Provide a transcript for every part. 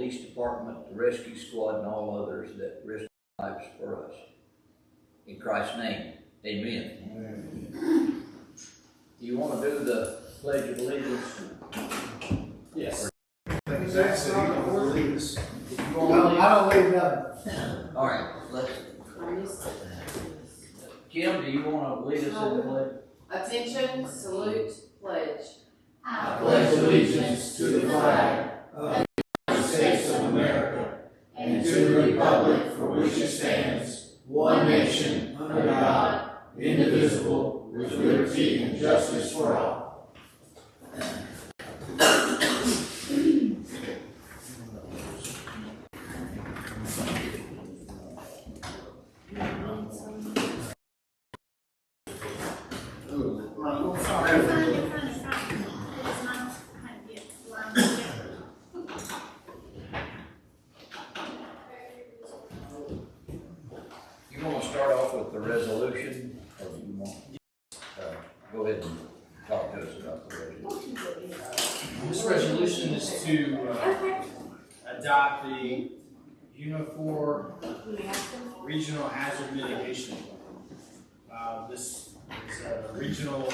police department, the rescue squad, and all others that risk lives for us. In Christ's name, amen. Amen. Do you want to do the Pledge of Allegiance? Yes. Zach said he don't want to leave us. I don't leave nothing. All right, let's. Kim, do you want to lead us in the pledge? Attention, salute, pledge. I Pledge allegiance to the flag of the United States of America and to the republic for which it stands, one nation, under God, indivisible, with liberty and justice for all. You want to start off with the resolution, or do you want, go ahead and talk to us about the resolution? This resolution is to adopt the Unifor Regional Hazard Mitigation Plan. This is a regional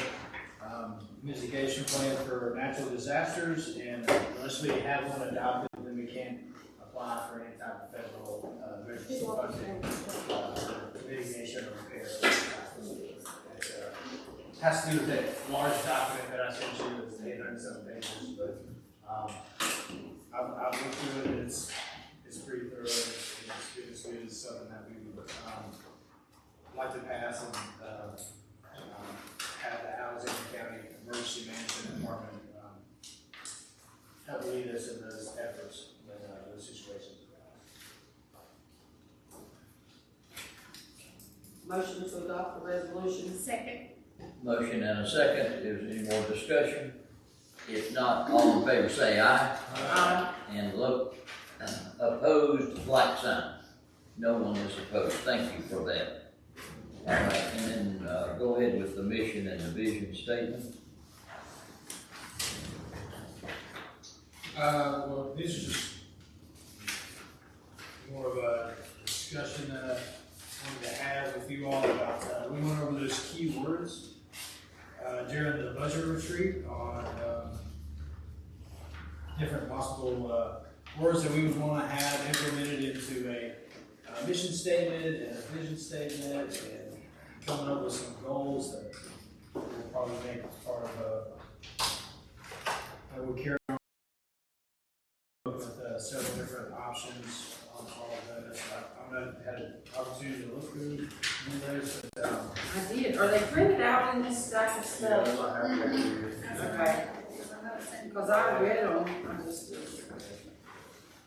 mitigation plan for natural disasters, and unless we have one adopted, then we can't apply for any type of federal emergency funding for mitigation or repair. It has to do with that large document that I sent you, it's 807 pages, but I've looked through it, and it's pretty thorough, it's good, it's something that we would like to pass and have the Housing and County Emergency Management Department help lead us in those efforts when those situations arise. Motion to adopt the resolution. Second. Motion and a second. Is there any more discussion? If not, all in favor say aye. Aye. And look, opposed, like sign. No one is opposed. Thank you for that. All right, and then go ahead with the mission and the vision statement. Well, these are just more of a discussion that I wanted to have with you all about, we went over those key words during the budget retreat on different possible words that we would want to have implemented into a mission statement and a vision statement, and coming up with some goals that we'll probably make as part of that we'll carry on with several different options on all of those. I've not had an opportunity to look through those, but I did. Are they printed out in this stack of stuff? Okay. Because I read them, I just.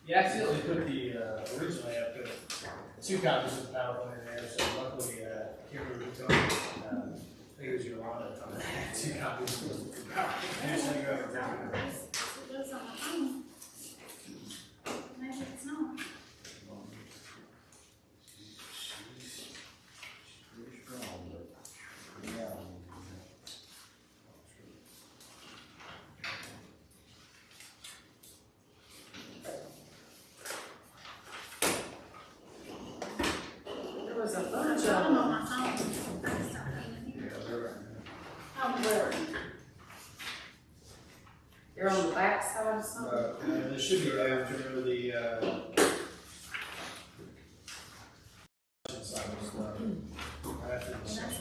you accidentally put the, originally I put 2 copies of the PowerPoint in there, so luckily, Kimberly told me, I think it was Yolanda, told me I had 2 copies of the PowerPoint. I just had to go over there. It looks on my phone. Maybe it's not. There was a It's bunch of on them. my phone. I just don't even hear. Oh, where? They're on the back side or something? This should be after the, after the That's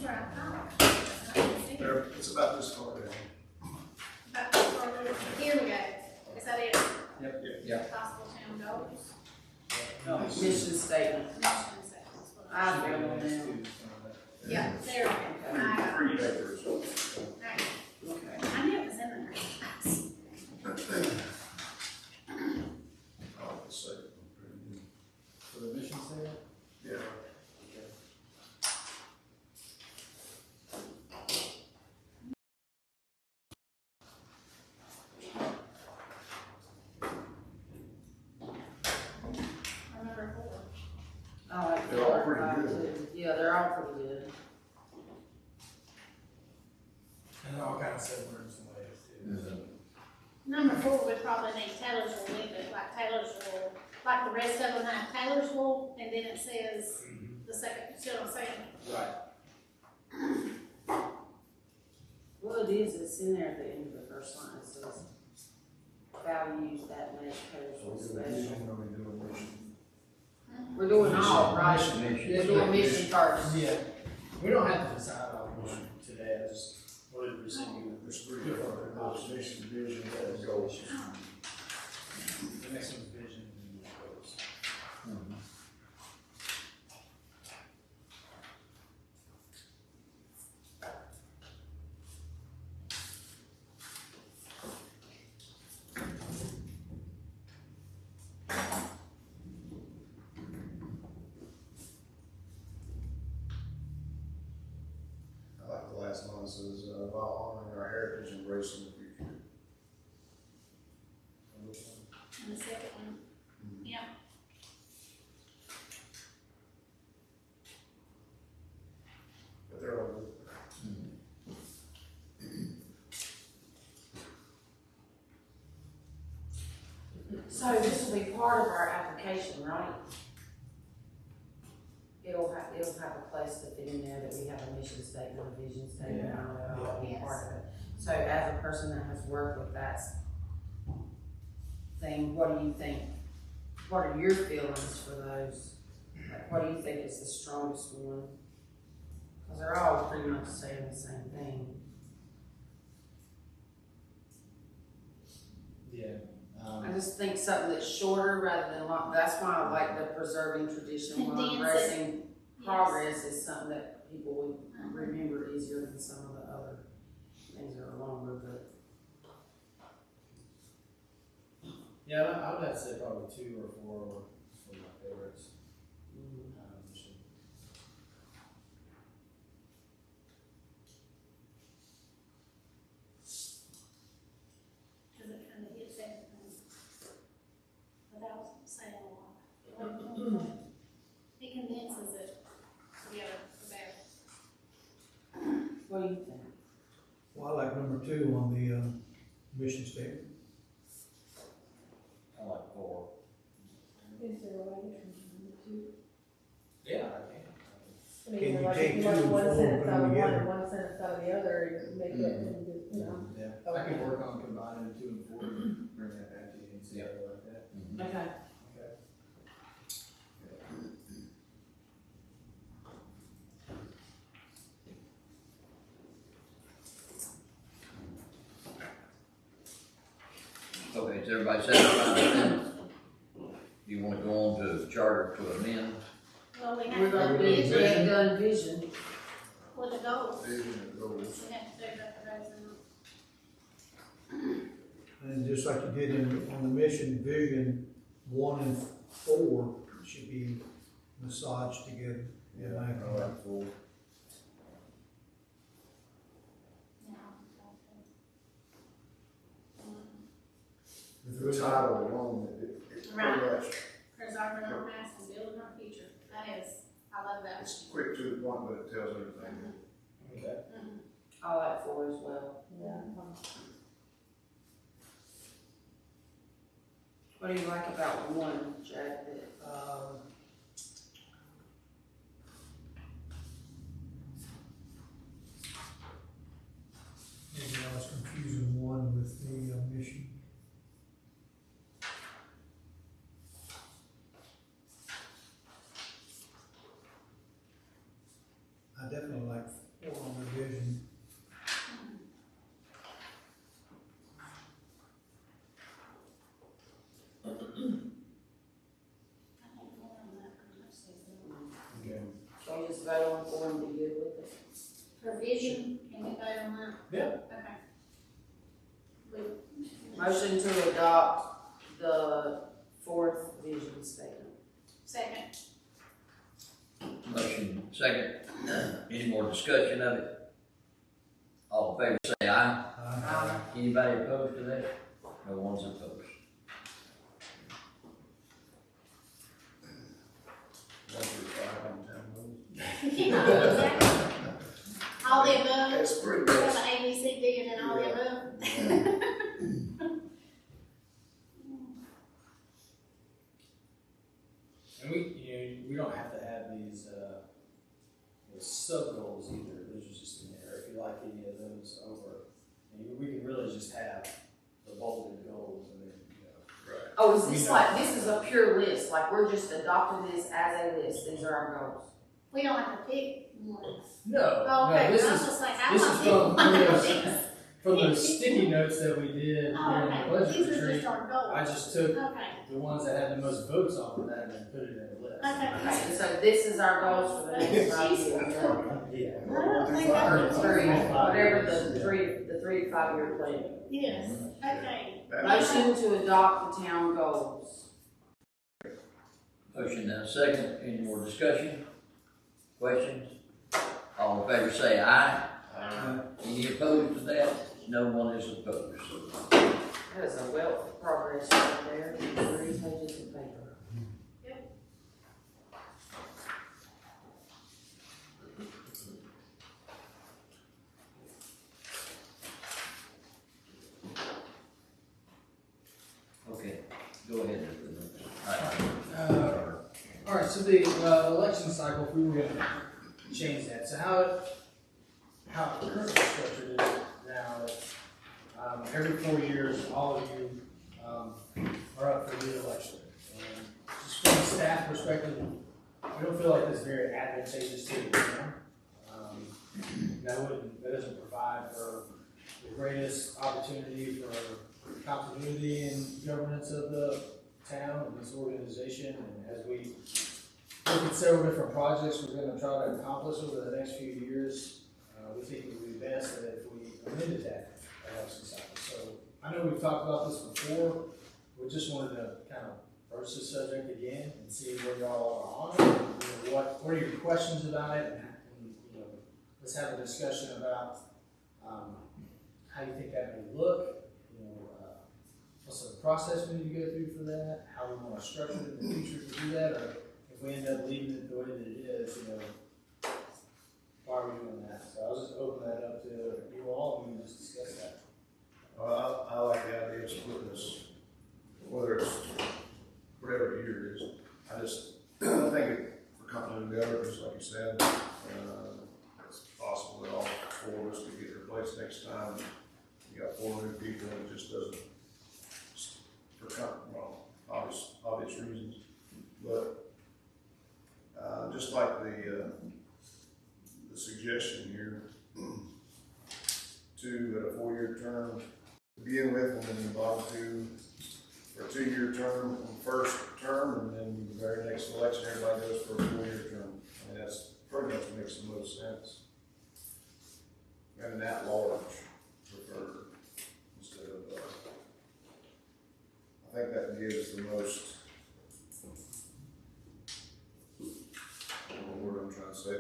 where I thought. I didn't see it. It's about this far down. About this far over. Here we go. Is that it? Yeah. Possible town goals. No, Mission statement. Mission sections. I found one now. Yeah, there we go. I got it. Three papers. Alright. Okay. I knew it was in there. Oh, the second one. For the mission statement? Yeah. Number 4. I like They're all the pretty color good. too. Yeah, they're all pretty good. And all kinds of similar in some ways too. Mhm. Number 4 would probably need Taylor's will leave it like Taylorsville, like the rest of them have Taylorsville, and then it says the second, see what I'm saying? Right. Well, it is, it's in there at the end of the first line, it says, values that make Taylorsville special. We're doing all, right? Mission. We're doing mission first. Yeah, we don't have to decide on one today, I just wanted to present you with There's three different, mission, vision, and goals. the next one's vision and then goals. Mhm. I like the last one, that says, while honoring our heritage and embracing the future. And the second one, yeah. But they're all good. So this will be part of our application, right? It'll have a place to fit in there that we have a mission statement, a vision statement, and all that, will be Yes. part of it. So as a person that has worked with that thing, what do you think? What are your feelings for those? Like, what do you think is the strongest one? Cause they're all pretty much saying the same thing. Yeah. I just think something that's shorter rather than long, that's why I like the preserving tradition while Condense it. embracing progress is something that people would remember easier than some of the other things that are longer, but. Yeah, I would have to say probably 2 or 4 were my favorites. Mission. Cause it kind of hits everything without saying a lot. It condenses it together better. What do you think? Well, I like number 2 on the mission statement. I like 4. Is there a way from the two? Yeah, I can. I mean, Can you like, take if you two want and one four, sentence put out them of one together? and one sentence out of the other, and make it, and just, you know. Yeah, I can work on combining 2 and 4 and bring that back to you and see how you like that. Okay. Okay. Okay, is everybody satisfied with that? You wanna go on to charter to amend? Well, we We're have gonna to do, do we vision have done vision. with the goals. Vision and goals. We have to do that for those. And just like you did on the mission, vision 1 and 4 should be massaged together. Yeah, my I opinion. like 4. The title alone, it pretty Right. much, Preserving our past and building our future. That is, I love that. it's quick to the point, but it tells everything. Okay. I like 4 as well. Yeah. What do you like about 1, Jack? Maybe I was confusing 1 with the mission. I definitely like 4 on the vision. Okay. Can we just vote on 4 and be good with it? For vision, can we vote on that? Yeah. Okay. Motion to adopt the 4th vision statement. Second. Motion second. Any more discussion of it? All in favor say aye. Anybody opposed to that? No one's opposed. One through 5 on town roads. Yeah, exactly. All the above. That's pretty We have good. an A, B, C, D, and then all the above. we don't have to have these, sub goals either, those are just in there, if you like any of those over. And we can really just have the bolded goals and then, Right. Oh, is We this know. like, this is a pure list, like we're just adopting this as a list, these are our goals? We don't have to pick one. No, Oh, okay, no, this I was is just like, I'm this not is picking from one of those- these. from the sticky notes that we did Oh, during the okay, budget these are retreat. just our goals. I just took Okay, the ones that had the most votes on that and then put it in a list. okay. Okay, so this is our goals for the next 5 years. Yeah. I don't think I Or heard three, whatever Yeah. the 3 to 5 year plan. Yes, okay. Motion to adopt the town goals. Motion and a second, any more discussion? Questions? All in favor say aye. Any opposed to that? No one is opposed. That is a wealth of progress right there, 3 pages of paper. Okay, go ahead. Alright. All right, so the election cycle, if we were gonna change that, so how it currently structured is now that every 4 years, all of you are up for re-election. And just from a staff perspective, we don't feel like it's very advantageous to the town. That doesn't provide for the greatest opportunity for continuity and governance of the town and this organization. And as we look at several different projects we're going to try to accomplish over the next few years, we think it would be best that if we amended that election cycle. So I know we've talked about this before. We just wanted to kind of broach this subject again and see where y'all are on it. You know, what are your questions about it? And you know, let's have a discussion about how you think that may look. You know, what's the process we need to go through for that? How we want to structure it in the future to do that, or if we end up leaving it the way that it is, you know, why are we doing that? So I'll just open that up to you all and we can just discuss that. Well, I like the idea of splitting this, whether it's whatever year it is. I think it, for continuity of governance, like you said, it's possible that all 4 of us could get replaced next time. You got 4 new people and it just doesn't, obvious reasons. But, just like the suggestion here, 2 at a 4-year term to begin with, and then the bottom 2 for a 2-year term on the first term, and then the very next election, everybody goes for a 4-year term. I mean, that's pretty much makes the most sense. And an at-large preferred instead of, I think that gives the most, I don't know what I'm trying to say,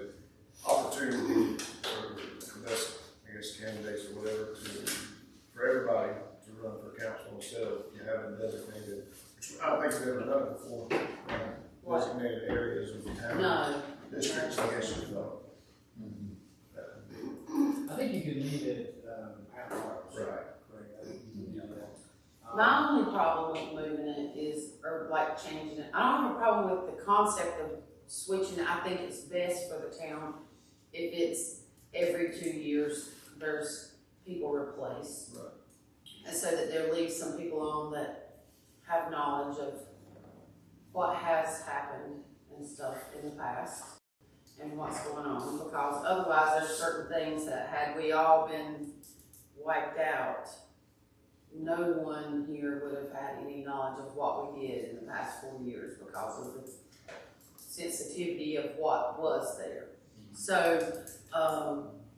opportunity for the best, I guess, candidates or whatever, for everybody to run for council instead of you having designated, which I don't think we've ever done it before, designated areas of the town. No, Districts, I guess you know. That would be, I think you could leave it at large. right. Correct. I think you can do that. my only problem with moving it is, or like changing it, I don't have a problem with the concept of switching it. I think it's best for the town if it's every 2 years, there's people replaced. Right. And so that there leaves some people on that have knowledge of what has happened and stuff in the past and what's going on, because otherwise there's certain things that had we all been wiped out, no one here would have had any knowledge of what we did in the past 4 years because of the sensitivity of what was there. So,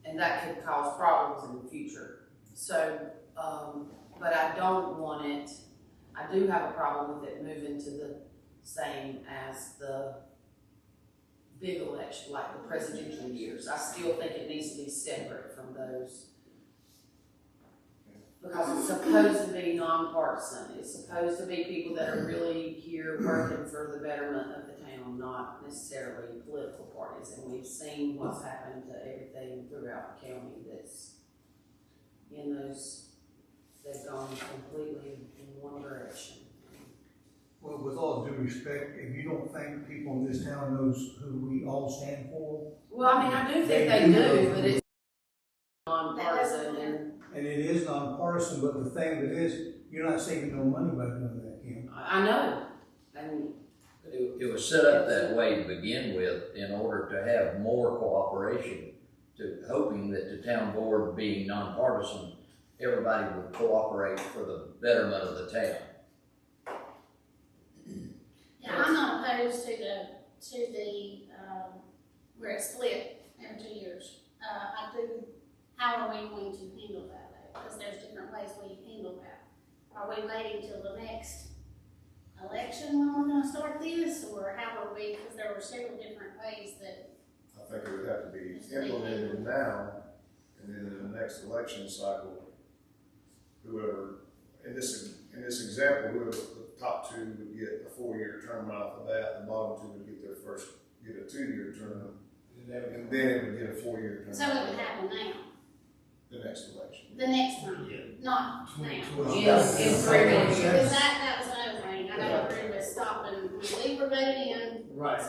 and that could cause problems in the future. So, but I don't want it, I do have a problem with it moving to the same as the big election, like the presidential years. I still think it needs to be separate from those. Because it's supposed to be nonpartisan. It's supposed to be people that are really here working for the betterment of the town, not necessarily political parties. And we've seen what's happened to everything throughout the county that's in those, they've gone completely in one direction. Well, with all due due respect, if you don't think people in this town knows who we all stand for, Well, I mean, I do think they do, but it's nonpartisan and it is nonpartisan, but the thing of it is, you're not saving no money by doing that, Kim. I know, and It was set up that way to begin with in order to have more cooperation, hoping that the town board being nonpartisan, everybody would cooperate for the betterment of the town. Yeah, I'm not opposed to where it's split every 2 years. I do, how are we going to handle that though? Because there's different ways we handle that. Are we waiting till the next election when we're gonna start this, or how are we, because there were several different ways that. I think it would have to be implemented now, and then in the next election cycle, whoever, in this example, whoever the top two would get a 4-year term right off the bat, the bottom two would get a 2-year term, and then it would get a 4-year term. So it would happen now, The next election. the next time, not now. in 3 minutes. Because that was another thing, I don't agree with stopping, we were voted in, Right. so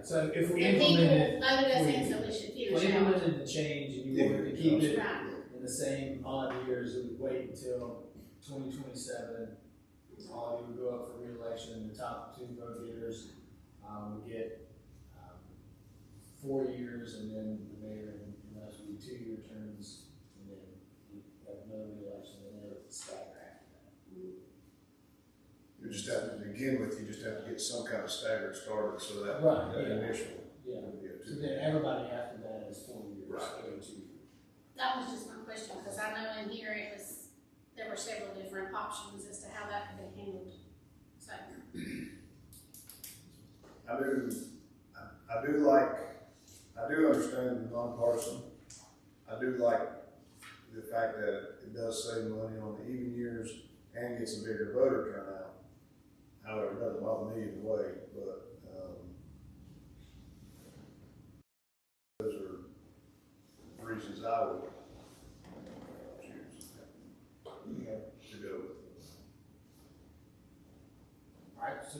So if the we people implemented, voted us in, so we should if finish we out. implemented the change and you wanted to keep it Right. in the same odd years, it would wait until 2027. All of you would go up for re-election, the top 2 vote getters, would get, 4 years, and then the mayor and that would be 2-year terms, and then you have another re-election, and then it would stagger after that. You just have to begin with, you just have to get some kind of staggered started, so that, Right, that yeah. initial Yeah, would be a so 2. then everybody after that is 4 years, Right. every 2 years. That was just my question, because I know in here there were several different options as to how that could be handled. So, I do understand the nonpartisan. I do like the fact that it does save money on the even years and gets a bigger voter turnout. However, it doesn't bother me either way, but, those are reasons I would choose to go with. Alright, so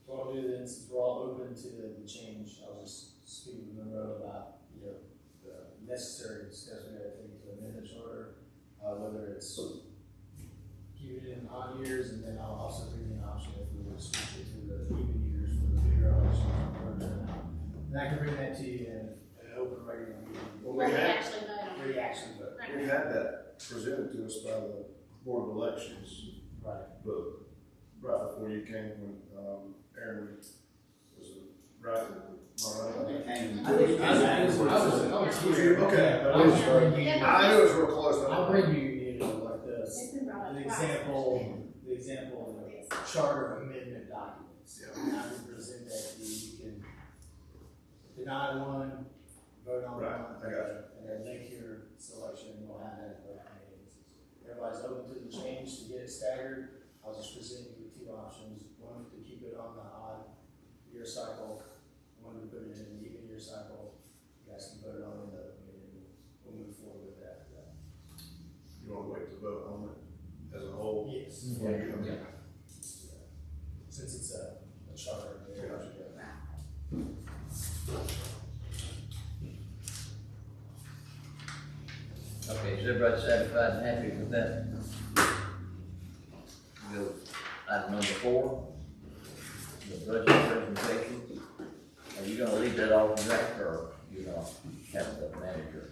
what I'll do then, since we're all open to the change, I'll just speak with Monroe about, the necessary discussion we gotta take to amend the charter, whether it's keep it in odd years, and then I'll also bring in an option if we were to switch it to the even years for the bigger election. And I can bring that to you in an open regular meeting. Well, we we had, actually voted on it. Reaction vote. we had that presented to us by the Board of Elections. Right. But right before you came, when, Aaron was right, Marlon? I was here. Okay. But I'll just bring you, I knew it was real close. I'll bring you, like this, It's been brought up the twice. example of the charter amendment documents. Yeah. And I can present that to you, you can deny one, vote on Right, one. I got you. And then make your selection, and we'll have that in both meetings. Everybody's open to the change to get it staggered, I'll just present you with 2 options, one to keep it on the odd year cycle, one to put it in the even year cycle. You guys can vote on it, and we'll move forward with that. You wanna wait to vote on it as a whole? Yes. Yeah. Since it's a charter. Okay, is everybody satisfied and happy with that? Go, item number 4, the budget presentation. Are you gonna leave that all in draft, or you gonna have the manager?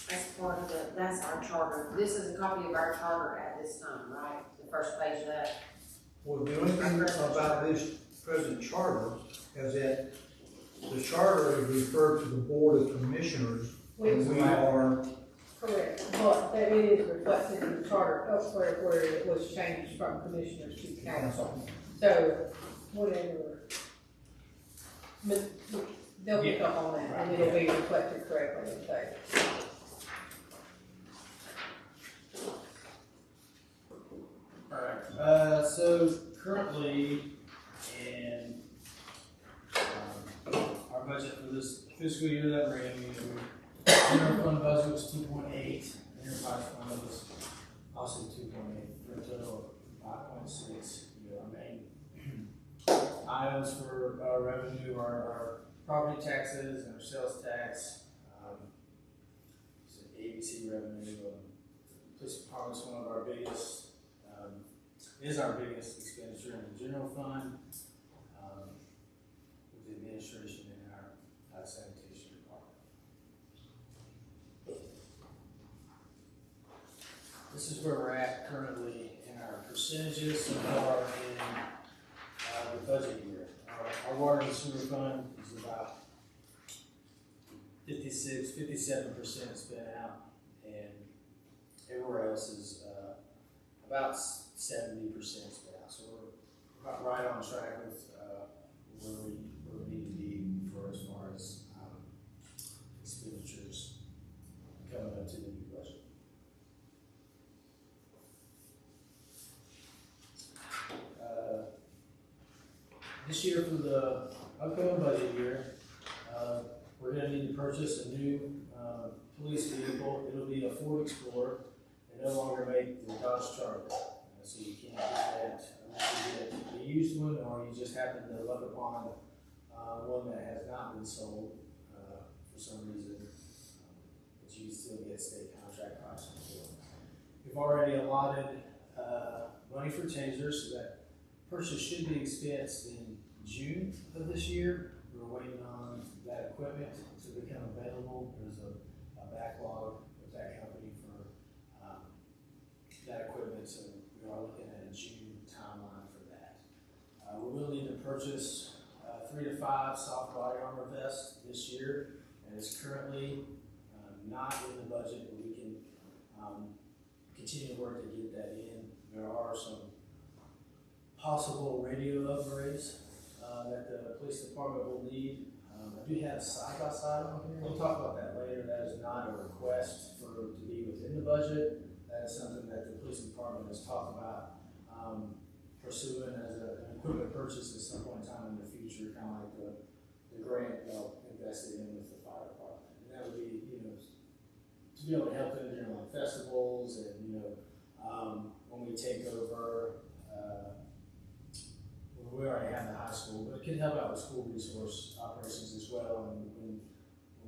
that's part of that's our charter. This is a copy of our charter at this time, right? The first page of that. Well, the only thing about this present charter is that the charter is referred to the Board of Commissioners, and we are, Correct, but that it is reflected in the charter elsewhere where it was changed from commissioners to council. So, whatever. But they'll pick up on that, and it'll be reflected correctly in there. Alright, so currently, in, our budget for this fiscal year that we're in, general fund budget was 2.8, enterprise fund was also 2.8. 2026. Our main items for revenue are our property taxes and our sales tax. So ABC revenue. Police department's one of our biggest, is our biggest expenditure in the general fund, with the administration and our sanitation department. This is where we're at currently in our percentages so far in the budget year. Our water and sewer fund is about 57% spent out, and everywhere else is about 70% spent out. So we're about right on track with where we need to be for as far as expenditures coming up to the new budget. This year, for the upcoming budget year, we're going to need to purchase a new police vehicle. It'll be a Ford Explorer. They no longer make the Dodge Charger, so you can't get that unless you get a used one, or you just happen to look upon one that has not been sold for some reason, but you can still get state contract pricing for it. We've already allotted money for tasers, so that purchase should be expensed in June of this year. We're waiting on that equipment to become available. There's a backlog with that company for that equipment, so we are looking at a June timeline for that. We will need to purchase 3 to 5 soft body armor vests this year, and it's currently not in the budget, but we can continue to work to get that in. There are some possible radio upgrades that the police department will need. I do have side-by-side on here. We'll talk about that later. That is not a request to be within the budget. That is something that the police department has talked about pursuing as an equipment purchase at some point in time in the future, kind of like the grant they'll invest in with the fire department. And that would be, to be able to help them during like festivals and, when we take over, we already have the high school, but it can help out with school resource operations as well. And when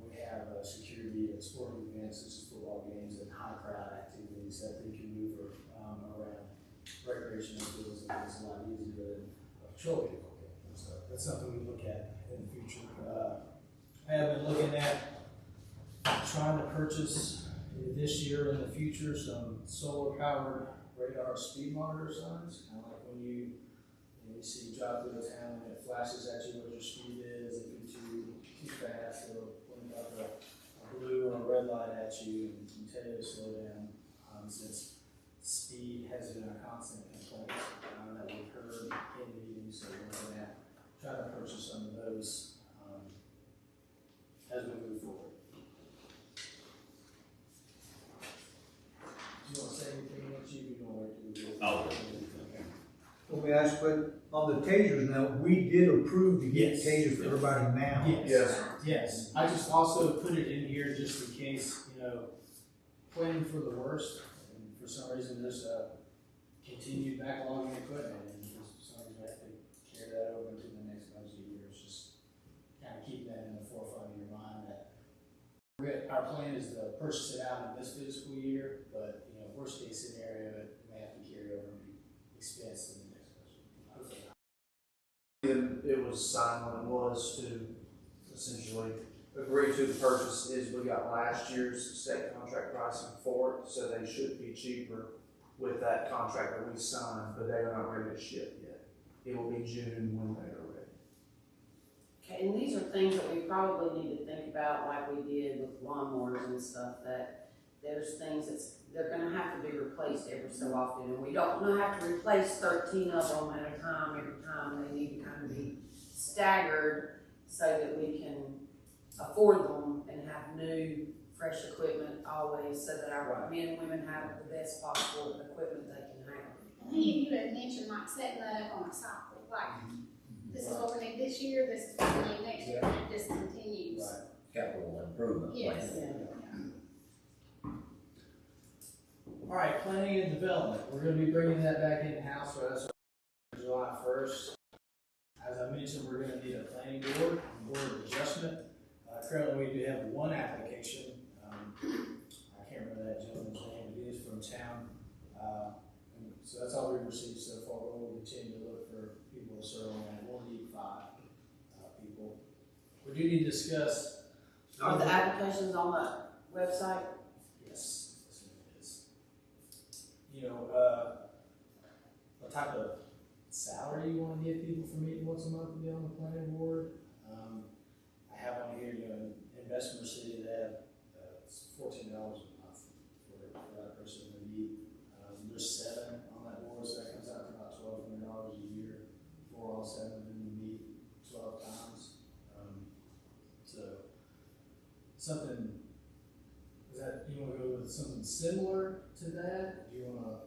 we have security at sporting events, such as football games and high crowd activities, that they can move around recreational fields and things a lot easier than a patrol vehicle can. So that's something we look at in the future. I have been looking at trying to purchase this year and in the future some solar powered radar speed monitor signs, kind of like when you see you drive through the town and it flashes at you what your speed is. If you're too fast, it'll blink up a blue or a red light at you and tell you to slow down. Since speed has been a constant complaint that we've heard in meetings, so we're going to try to purchase some of those as we move forward. Do you want to say anything, Chief? You don't wait till we do it. Let me ask, but on the tasers now, we did approve to get Yes. tasers for everybody now. Yes. I just also put it in here just in case, planning for the worst. And for some reason, there's a continued backlog in equipment, and for some reason, we have to carry that over into the next budget year. It's just kind of keep that in the forefront of your mind that our plan is to purchase it out in this fiscal year, but, worst case scenario, it may have to carry over and be expensed in the next budget. Hopefully not. And it was signed when it was to essentially agree to the purchase is we got last year's state contract pricing for it, so they should be cheaper with that contract that we signed, but they are not ready to ship yet. It will be June when they are ready. Okay, and these are things that we probably need to think about, like we did with lawnmowers and stuff, that there's things they're gonna have to be replaced every so often, and we don't wanna have to replace 13 of them at a time every time. They need to kind of be staggered so that we can afford them and have new, fresh equipment always, so that our men and women have the best possible equipment they can have. I think you had mentioned like setting that up on a cycle, like this is what we need this year, this is what we need next year, and it just continues. Capital improvement plan. Yes. All right, planning and development, we're gonna be bringing that back in-house, so that's July 1st. As I mentioned, we're gonna need a planning board of adjustment. Currently, we do have one application. I can't remember that gentleman's name, but it is from town. And so that's all we've received so far, but we'll continue to look for people to serve on that. We'll need 5 people. We do need to discuss. Are the applications on the website? Yes, yes it is. You know, what type of salary you wanna give people for meeting once a month to be on the planning board? I have on here, you know, in Bessemer City, they have, it's $14 a month for that person to meet. There's 7 on that board, so that comes out to about $1,200 a year for all 7 of them to meet 12 times. So, something, is that, you wanna go with something similar to that? Do you wanna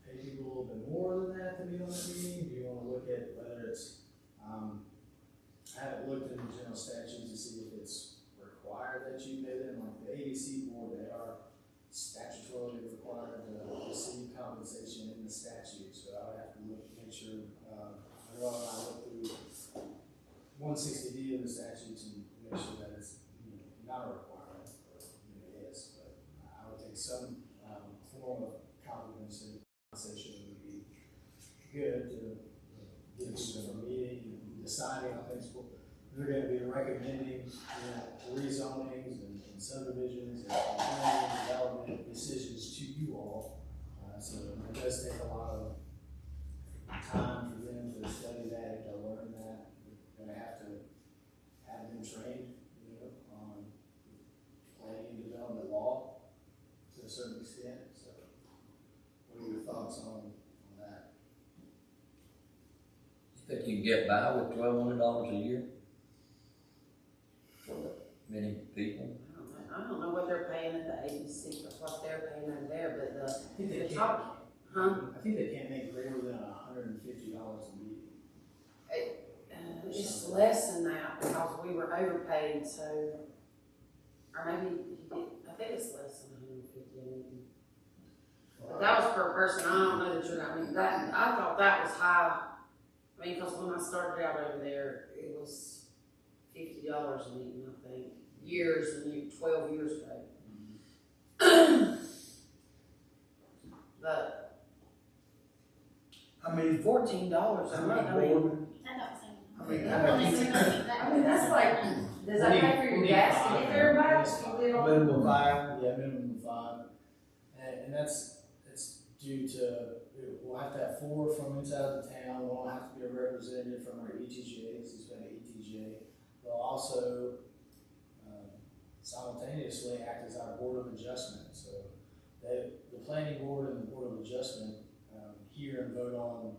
pay people a little bit more than that to be on that meeting? Do you wanna look at whether it's, I haven't looked in the general statutes to see if it's required that you pay them, like the ADC board, they are statutorily required to receive compensation in the statute, so I would have to look, make sure, I look through 160D of the statutes and make sure that it's, you know, not a requirement, but, you know, it is, but I would think some, form of compensation would be good to get people from meeting and deciding on things. They're gonna be recommending, you know, rezonings and subdivisions and planning and development decisions to you all. So it does take a lot of time for them to study that and to learn that. We're gonna have to have them trained, you know, on planning and development law to a certain extent. So what are your thoughts on that? You think you can get by with $1,200 a year? For many people? I don't know what they're paying at the ABC, but what they're paying over there, but I think they the can't. top, huh? I think they can't make greater than $150 a meeting. It's less than that because we were overpaid, so, or maybe, I think it's less than 150 a meeting. But that was per person, I don't know that you're, I mean, that, I thought that was high. I mean, because when I started out over there, it was $50 a meeting, I think, 12 years ago. But I mean, $14 a month, I mean, I mean, that's like, does that pay for your gas to get there back? You live on- minimum 5. Yeah, minimum 5. And it's due to, we'll have to have 4 from inside the town, we'll have to be a representative from our ETJs, it's been an ETJ. They'll also simultaneously act as our board of adjustment. So the planning board and the board of adjustment hear and vote on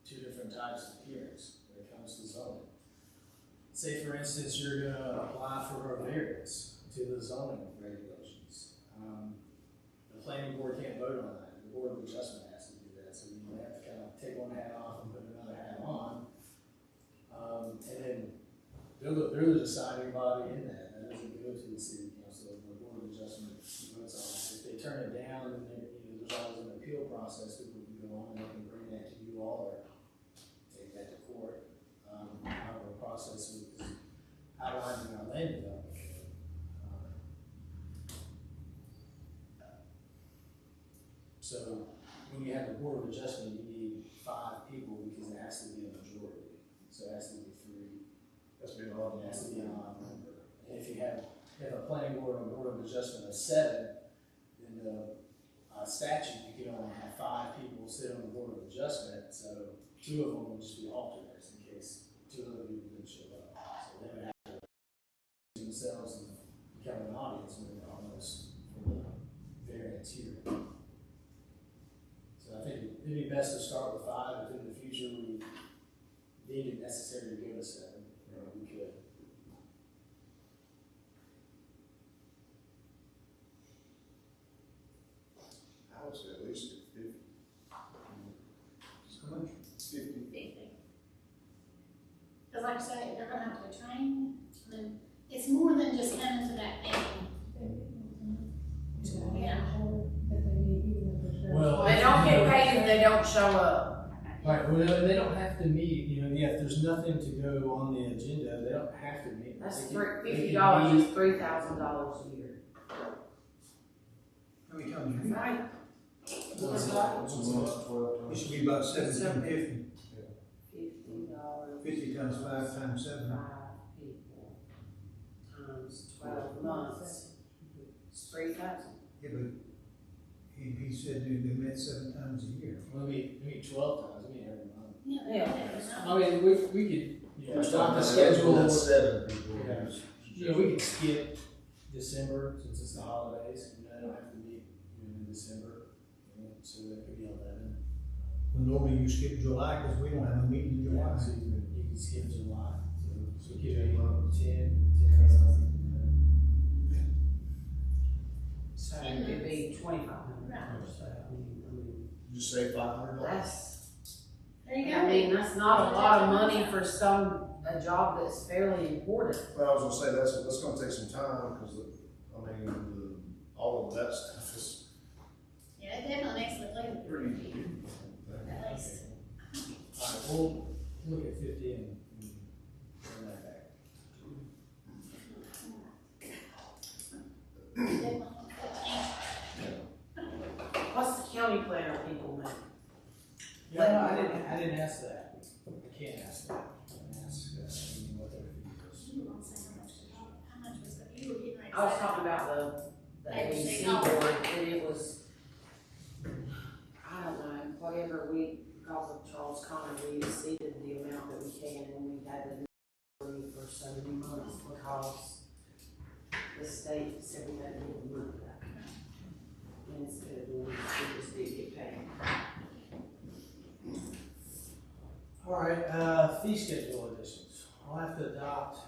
2 different types of hearings when it comes to zoning. Say for instance, you're gonna apply for a variance to the zoning regulations. The planning board can't vote on that. The board of adjustment has to do that. So you have to kind of take one hat off and put another hat on. And then they're the deciding body in that. That doesn't go to the city council. The board of adjustment votes on it. If they turn it down, then there's always an appeal process that we can go on and they can bring that to you all or take that to court. However, the process is outlined in our land development code. So when you have a board of adjustment, you need 5 people because it has to be a majority. So it has to be 3. That's been all. It has to be an odd number. And if you have a planning board or a board of adjustment of 7, then the statute, you can only have 5 people sit on the board of adjustment, so 2 of them will just be alternates in case 2 other people didn't show up. So they would have to themselves and become an audience member almost for the variance here. So I think it'd be best to start with 5, if in the future we deem it necessary to go to 7, we could. I would say at least 50. How much? 50. Because like I say, they're gonna have to train, I mean, it's more than just coming to that meeting. Yeah. days they don't show up. Right, well, they don't have to meet, you know, yeah, if there's nothing to go on the agenda, they don't have to meet. That's They can- they can $50 meet- is $3,000 a year. How many times a year? Right. It's a month, 12 It times. should be about 1750. $50. 50 times 5 times 7. 5 people times 12 months. It's 3,000. Yeah, but he said they met 7 times a year. Well, we meet 12 times, we meet every month. Yeah. I mean, we could, you know, adopt the schedule. That's 7 people. Yeah. You know, we could skip December since it's the holidays, and I don't have to meet, you know, in December, you know, so that could be 11. Well, normally you skip July because we don't have a meeting in July. So you can skip July, so give it 10, 11. So it could be $2,500. So, I mean, You just say $500? that's, There you go. I mean, that's not a lot of money for a job that's fairly important. Well, I was gonna say, that's gonna take some time, because, all of that stuff is Yeah, it definitely makes it look pretty. at least. Alright, we'll look at 50 and bring that back. Definitely. What's the county planner people make? Yeah, I didn't ask that, I can't ask that, I can ask, what their fee is. You were gonna say how much was that? You were getting ready to I was say. talking about the ABC ABC board, and it was, I don't know, whatever because of Charles Connor, we exceeded the amount that we can, and we had to do for so many months, because the state said we had to give the money back. And instead of doing it, we just did get paid. Alright, fee schedule additions. I'll have to adopt,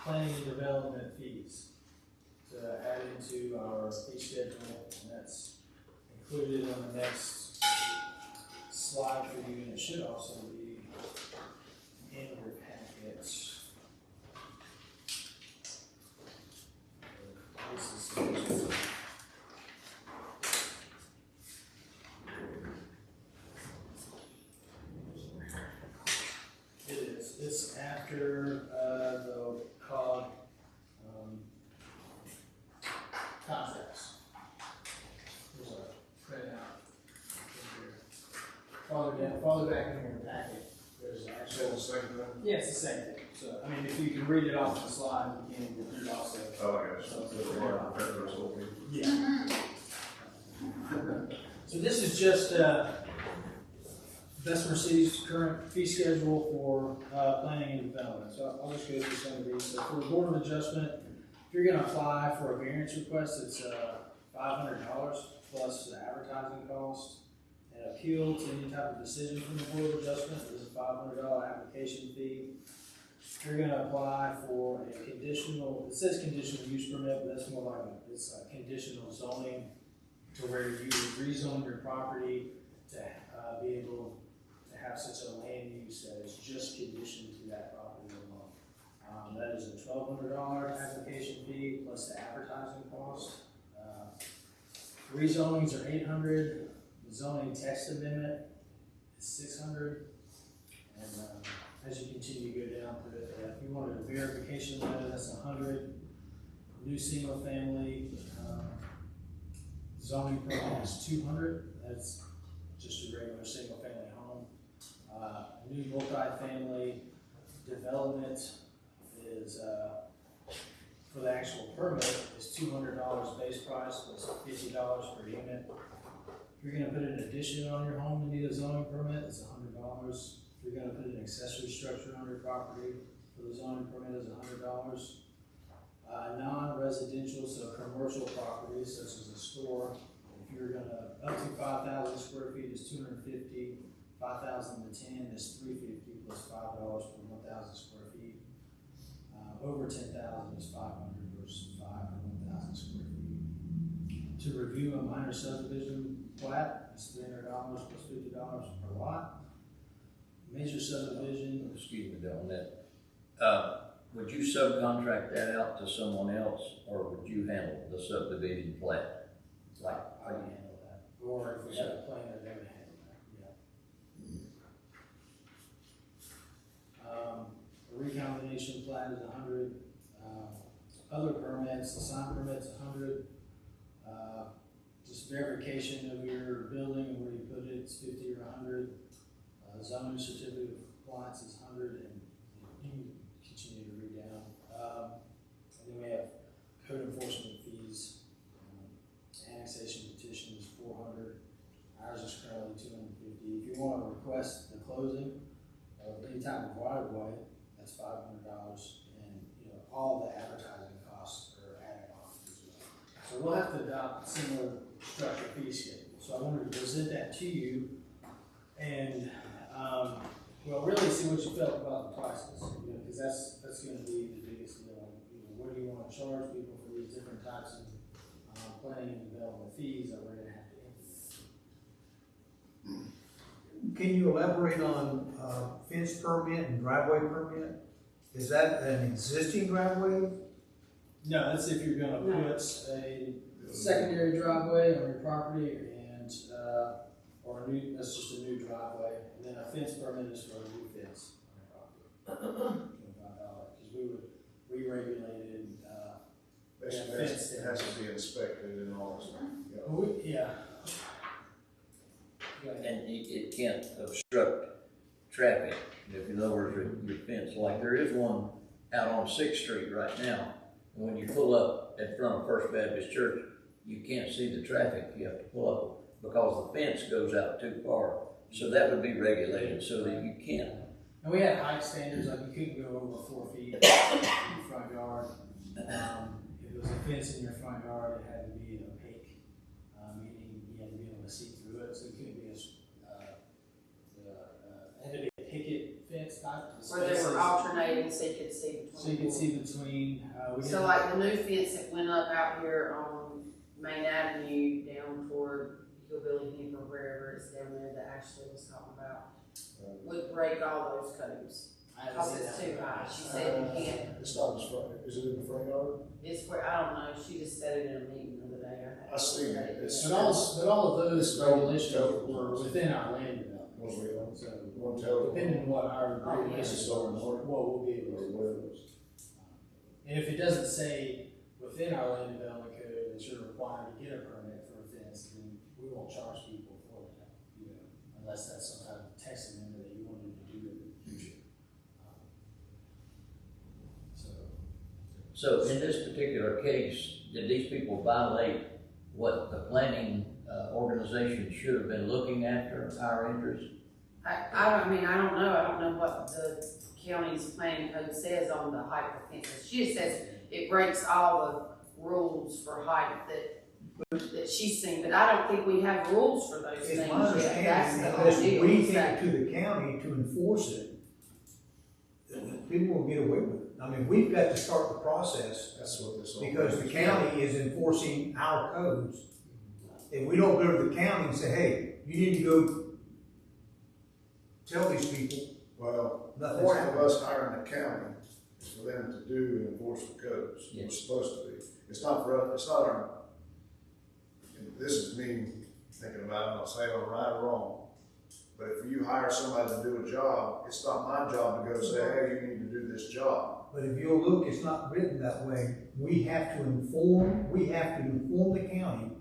planning and development fees to add into our fee schedule, and that's included on the next slide for you, and it should also be in your packets. This is- It is, it's after, the COG, contracts. There's a printout in here. Farther back in your packet, there's Say actual. the same thing? Yeah, it's the same thing, so, I mean, if you can read it off the slide, you can read also. Oh, I got you. So the water pressure is over. Yeah. So this is just, Bessemer City's current fee schedule for, planning and development. So I'll just go through some of these. So for the Board of Adjustment, if you're gonna apply for a variance request, it's, $500 plus the advertising cost. An appeal to any type of decision from the Board of Adjustment is a $500 application fee. If you're gonna apply for a conditional, it says conditional use permit, but that's more like it's a conditional zoning to where you rezone your property to, be able to have such a land use that is just conditioned to that property alone. That is a $1,200 application fee plus the advertising cost. Rezonings are $800, the zoning text amendment is $600. And, as you continue to go down to it, if you wanted a verification letter, that's $100. New single family, zoning permit is $200, that's just a regular single family home. New multi-family development is, for the actual permit, is $200 base price plus $50 per unit. If you're gonna put an addition on your home and need a zoning permit, it's $100. If you're gonna put an accessory structure on your property, for the zoning permit is $100. Non-residential, so commercial properties such as a store, if you're gonna, up to 5,000 square feet is $250, 5,000 to 10 is $350 plus $5 per 1,000 square feet. Over 10,000 is $500 versus $5 per 1,000 square feet. To review a minor subdivision plat is $300 plus $50 per lot. Major subdivision, Excuse me, on that. Would you subcontract that out to someone else, or would you handle the subdivision plat? Like, I can handle that. or if we have a planner, they would handle that, yeah. A recombination plat is 100, other permits, the sign permit's 100, just verification of your building and where you put it, it's 50 or 100, zoning certificate of compliance is 100, and you can continue to read down. And then we have code enforcement fees, annexation petition is 400, ours is currently 250. If you want to request the closing of any type of right of way, that's $500, and all the advertising costs are added on as well. So we'll have to adopt similar structure fee schedule. So I wanted to present that to you, and well, really see what you felt about the prices, because that's going to be the biggest deal. What do you want to charge people for these different types of planning and development fees that we're going to have to implement? Can you elaborate on fence permit and driveway permit? Is that an existing driveway? No, that's if you're going to put a secondary driveway on your property, and or a new, that's just a new driveway, and then a fence permit is for a new fence on your property. $25, because we would re-regulate it. Basically, it has to be inspected and all that stuff. Yeah. And it can't obstruct traffic. If in other words, your fence, like there is one out on 6th Street right now, and when you pull up in front of First Baptist Church, you can't see the traffic. You have to pull up because the fence goes out too far. So that would be regulated so that you can't. And we had height standards, like you couldn't go over 4 feet in your front yard. If it was a fence in your front yard, it had to be opaque, meaning you had to be able to see through it, so it couldn't be it had to be a picket fence type. Where they were alternating so you could see between. So you could see between. So like the new fence that went up out here on Main Avenue down toward Hillbilly Heap or wherever it's down there that Ashley was talking about, would break all those codes. Because it's too high. She said you can't. It's not in the front, is it in the front yard? It's where, I don't know, she just said it in a meeting the other day. I see it. It's- But all of those regulations were within our land development. One way on. So One tell. depending on what our regulations are, what we'll be able to do. And if it doesn't say within our land development code that you're required to get a permit for a fence, then we won't charge people for that, unless that's some kind of text amendment that you wanted to do in the future. So in this particular case, did these people violate what the planning organization should have been looking after our interest? I don't know. I don't know what the county's planning code says on the height of fences. She just says it breaks all the rules for height that she's seen, but I don't think we have rules for those things It's my yet. That's understanding the unless whole we deal. take is that- it to the county to enforce it, people will get away with it. I mean, we've got to start the process That's what this. because the county is enforcing our codes. If we don't go to the county and say, hey, you need to go tell these people, Well, the nothing's point of happening. us hiring the county is for them to do and enforce the codes. Yes. It's supposed to be. It's not for us, it's not our, this is me thinking about it, I'm not saying I'm right or wrong. But if you hire somebody to do a job, it's not my job to go say, hey, you need to do this job. But if you'll look, it's not written that way. We have to inform the county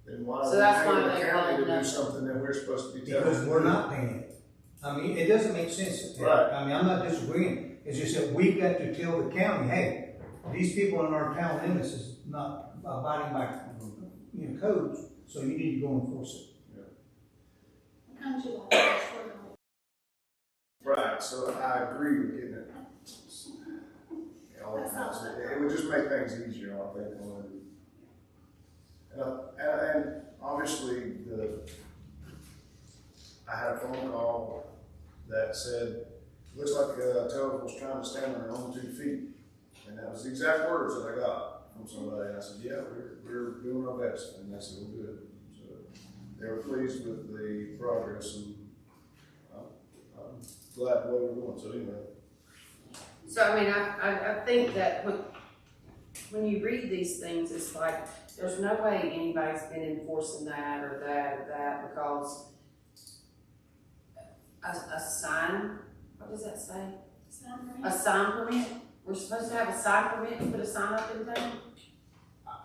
Then why So are we that's why paying the they county to want do nothing. something that we're supposed to be telling? because we're not paying it. I mean, it doesn't make sense. Right. I mean, I'm not disagreeing. It's just that we've got to tell the county, hey, these people in our town limits is not abiding by, codes, so you need to go enforce it. What comes to like this for Right, so I agree with getting it. It would just make things easier, I think. And obviously, I had a phone call that said, looks like Telus was trying to stand on their own 2 feet. And that was the exact words that I got from somebody. And I said, yeah, we're doing our best. And they said, we're good. So they were pleased with the progress, and I'm glad the way we're going. So anyway. So I mean, I think that when you read these things, it's like, there's no way anybody's been enforcing that or that or that, because a sign, what does that say? A sign permit? We're supposed to have a sign permit to put a sign up in town?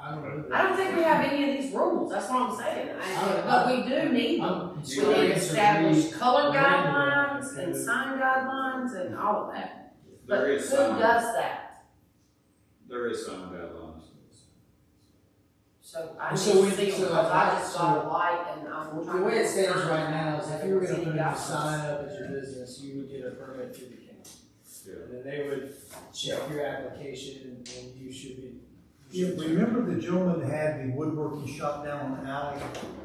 I don't know. I don't think we have any of these rules, that's what I'm saying. But we do need them. I'm We sorry need to established read color random guidelines and code. sign guidelines and all of that. But There who is some, does that? there is some guidelines. So I need So to we- see them, so because I just so- got a light and I'm Well, trying the way to it stands find right now is if you were gonna any put a guidelines. sign up at your business, you would get a permit through the county. Yeah. And then they would check your application and you should be. Yeah, remember the gentleman that had the woodworking shop down on the alley?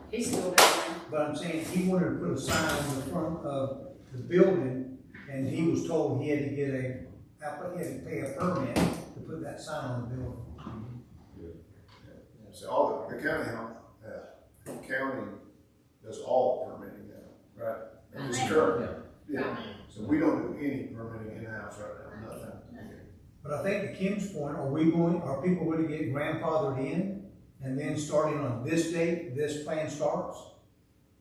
He's still down there. But I'm saying he wanted to put a sign on the front of the building, and he was told he had to get he had to pay a permit to put that sign on the building. So all the county does all permitting now, right? And it's current, yeah. So we don't do any permitting in-house right now, nothing. But I think to Kim's point, are people going to get grandfathered in, and then starting on this date, this plan starts?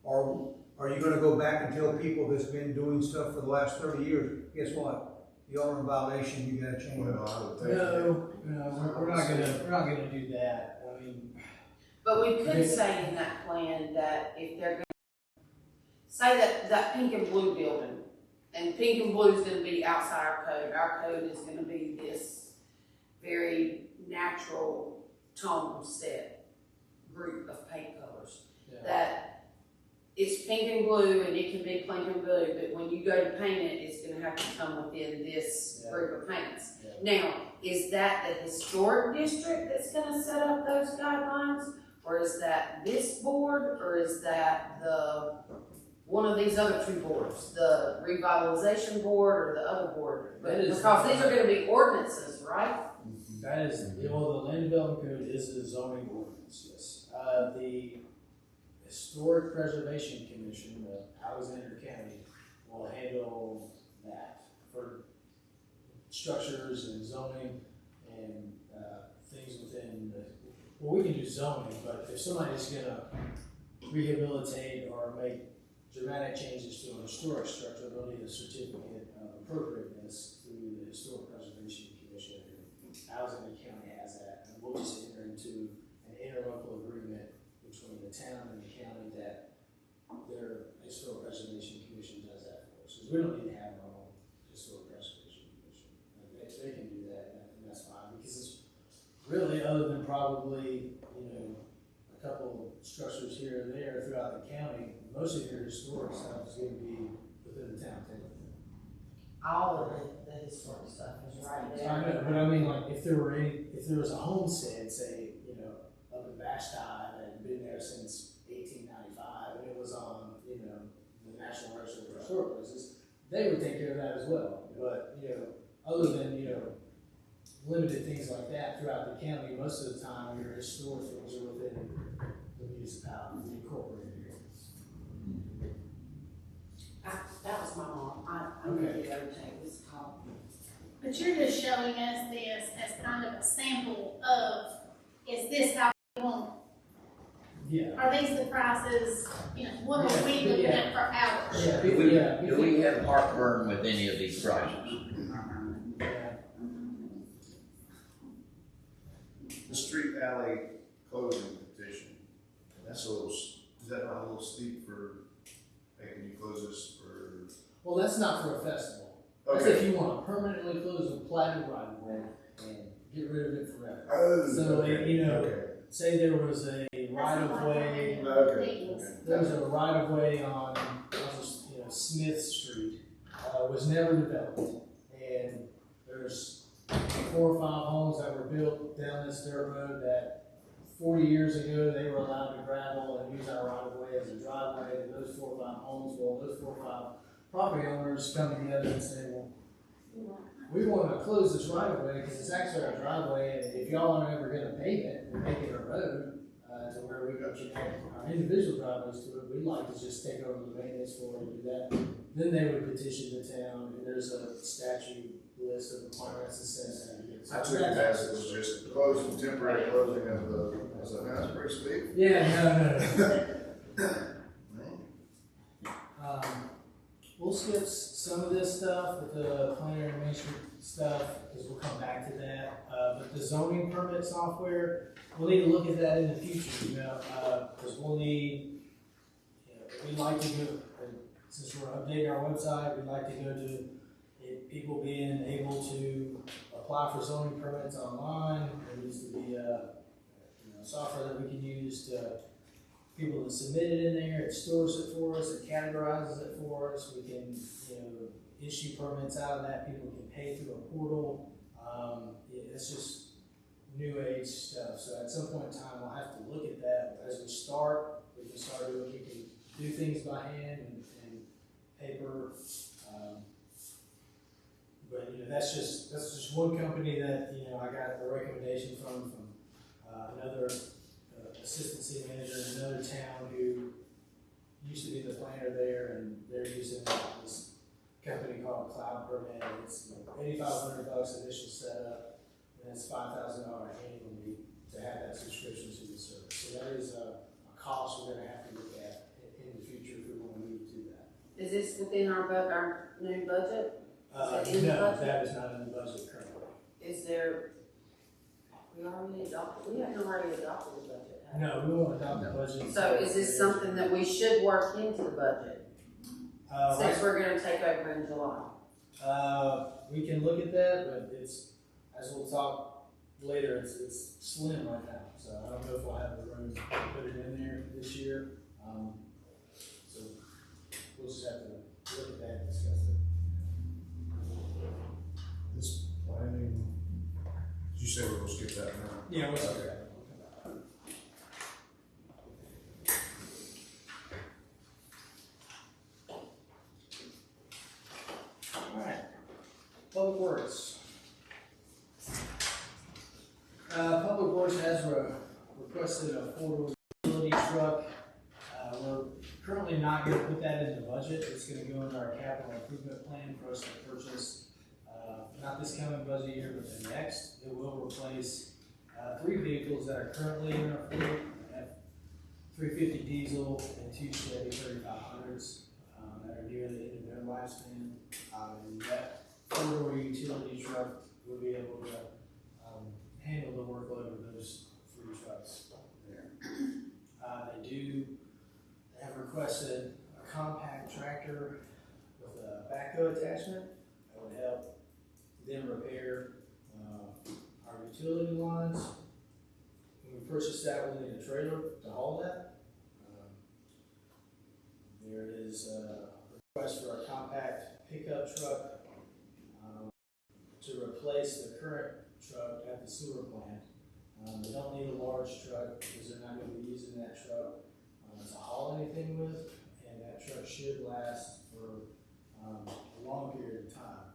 Or are you gonna go back and tell people that's been doing stuff for the last 30 years, guess what? You're in violation, you gotta change it. Well, I would think. No, we're not gonna do that. I mean, But we could say in that plan that if they're gonna, say that pink and blue building, and pink and blue is gonna be outside our code is gonna be this very natural tone set group of paint colors. yeah. That it's pink and blue and it can be pink and blue, but when you go to paint it, it's gonna have to come within this Yeah. group of paints. Yeah. Now, is that the historic district that's gonna set up those guidelines? Or is that this board, or is that one of these other two boards, the revitalization board or the other board? That is- Because these are gonna be ordinances, right? That is, well, the land development code is a zoning ordinance, yes. The Historic Preservation Commission of Alexander County will handle that for structures and zoning and, things within the, well, we can do zoning, but if somebody's gonna rehabilitate or make dramatic changes to a historic structure, they'll need a certificate of appropriateness through the Historic Preservation Commission. Alexander County has that, and we'll just enter into an interlocal agreement between the town and the county that their Historic Preservation Commission does that for us. Because we don't need to have our own Historic Preservation Commission. Like, they can do that, and that's fine, because it's really, other than probably, a couple structures here and there throughout the county, most of your historic stuff is gonna be within the town too. All of the historic stuff is right there. I know, but I mean, like, if there was a homestead, say, up in Vashti that had been there since 1895, and it was on, the National Register of Historic Places, they would take care of that as well. But, other than, limited things like that throughout the county, most of the time, your historic things are within the municipality, the incorporated areas. That was my mom. I'm gonna get her to take this call. But you're just showing us this as kind of a sample of, is this how we want Yeah. it? Are these the prices, what are we looking at for hours? Yeah. Do we have heartburn with any of these prices? The street alley closing petition, that's is that not a little steep for, hey, can you close this for? Well, that's not for a festival. That's if you want to permanently close a platted right of way and get rid of it forever. Oh, So, okay. say there was a right of way, Okay. there was a right of way on, Smith Street, was never developed. And there's 4 or 5 homes that were built down this dirt road that 40 years ago, they were allowed to gravel and use our right of way as a driveway to those 4 or 5 homes. Well, those 4 or 5 property owners come together and say, well, we want to close this right of way because it's actually our driveway, and if y'all aren't ever going to pave it and make it a road to where we can connect our individual driveways to it, we'd like to just take over the maintenance for it and do that. then they would petition the town, and there's a statute list of requirements that says that. I took it as it was just closing, temporary closing of the, I was like, man, that's pretty steep. Yeah, no. We'll skip some of this stuff with the planner and Main Street stuff, because we'll come back to that. But the zoning permit software, we'll need to look at that in the future, you know, because we'll need, we'd like to go, since we're updating our website, we'd like to go to people being able to apply for zoning permits online. There needs to be software that we can use to people that submit it in there. It stores it for us. It categorizes it for us. We can issue permits out of that. People can pay through a portal. It's just new age stuff. So at some point in time, we'll have to look at that. As we start, we can start doing. We can do things by hand and paper. But that's just one company that I got the recommendation from another assistant city manager in another town who used to be the planner there, and they're using this company called Cloud Permit. It's $8,500 initial setup, and it's $5,000 annually to have that subscription to the service. So that is a cost we're going to have to look at in the future if we want to move to that. Is this within our new budget? No, in the budget? that is not in the budget currently. Is there, we already already adopted the budget. have we? No, we won't adopt the budget. So is this something that we should work into the budget, since we're gonna take over in July? We can look at that, but it's, as we'll talk later, it's slim right now. So I don't know if we'll have the room to put it in there this year. So we'll just have to look at that and discuss it. This planning, did you say we're gonna skip that now? Yeah, we'll look at that. Alright, Public Works. Public Works has requested a four-wheel utility truck. We're currently not gonna put that in the budget. It's gonna go into our capital improvement plan for us to purchase, not this coming budget year, but the next. It will replace, 3 vehicles that are currently in our fleet. F-350 diesel and 2 Chevy 3500s, that are near the end of their lifespan. And that four-wheel utility truck will be able to handle the workload of those 3 trucks there. They have requested a compact tractor with a backhoe attachment that would help them repair our utility lines. When we purchased that, we'll need a trailer to haul that. There is a request for a compact pickup truck to replace the current truck at the sewer plant. They don't need a large truck because they're not going to be using that truck to haul anything with, and that truck should last for a long period of time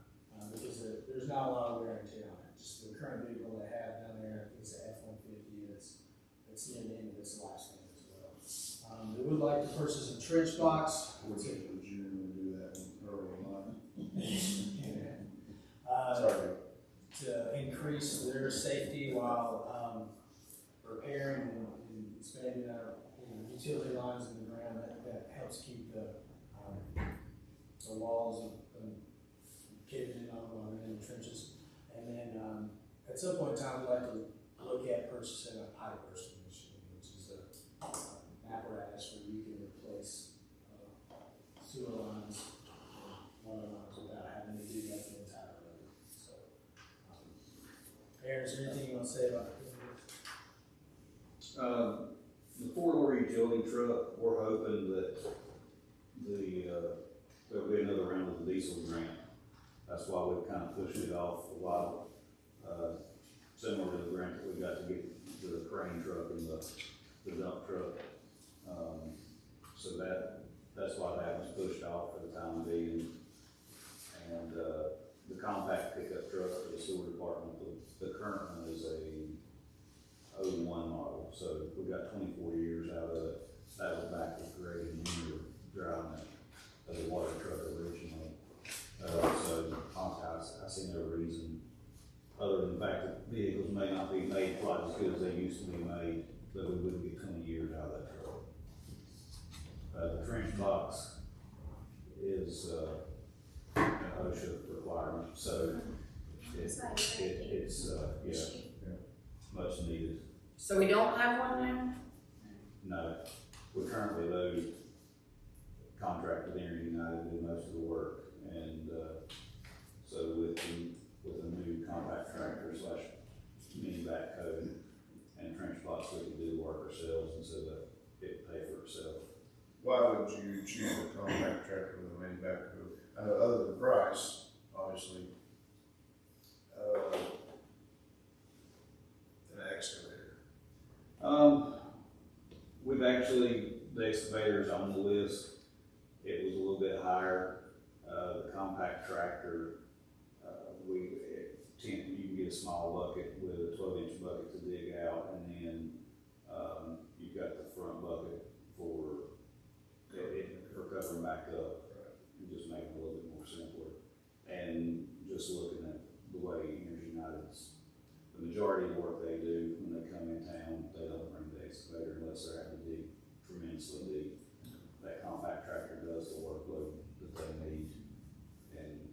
because there's not a lot of wear and tear on it. Just the current vehicle they have down there, I think it's an F-150 that's near the end of its lifespan as well. They would like to purchase a trench box. Would you do that early in life? Sorry. To increase their safety while repairing and expanding our utility lines in the ground. That helps keep the walls of caving in on while they're in the trenches. And then at some point in time, we'd like to look at purchasing a pipe bursting machine, which is an apparatus where you can replace sewer lines, water lines without having to do that the entire road. So, Aaron, is there anything you want to say about it? The four-door utility truck, we're hoping that there'll be another round of the diesel grant. That's why we've kind of pushed it off a while. Similar to the grant that we got to get the crane truck and the dump truck. So that's why that was pushed off for the time being. And the compact pickup truck for the sewer department, the current one is a 01 model, so we got 24 years out of it. That was back with Greg and you were driving it as a water truck originally. as good as they used to be made, but we wouldn't get 20 years out of that truck. The trench box is, an OSHA requirement, so it's, much needed. So we don't have one now? No, we currently load contract with Energy United to do most of the work, and, so with a new compact tractor / mini backhoe and trench box, we can do the work ourselves instead of it pay for itself. Why would you choose a compact tractor with a mini backhoe? I know other than price, obviously, an excavator. We've actually, the excavator's on the list. It was a little bit higher. The compact tractor, you can get a small bucket with a 12-inch bucket to dig out, and then, you've got the front bucket for covering back up, and just make it a little bit more simpler. And just looking at the way Energy United's, the majority of the work they do when they come in town, they don't bring the excavator unless they're having to dig tremendously deep. That compact tractor does the workload that they need, and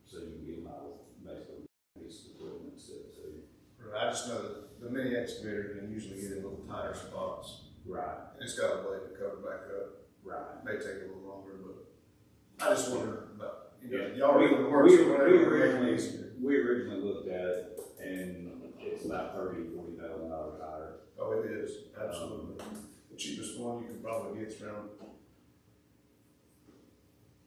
so you can get them out with basically a piece of equipment instead of two. I just know that the mini excavator can usually get in little tighter spots. Right. And it's got a blade to cover back up. Right. It may take a little longer, but I just wonder about, Yeah. y'all we, doing the work. we, so whatever we it originally, is. we originally looked at it, and it's about $30,000 to $40,000 higher. Oh, it is, absolutely. The cheapest one you can probably get is around,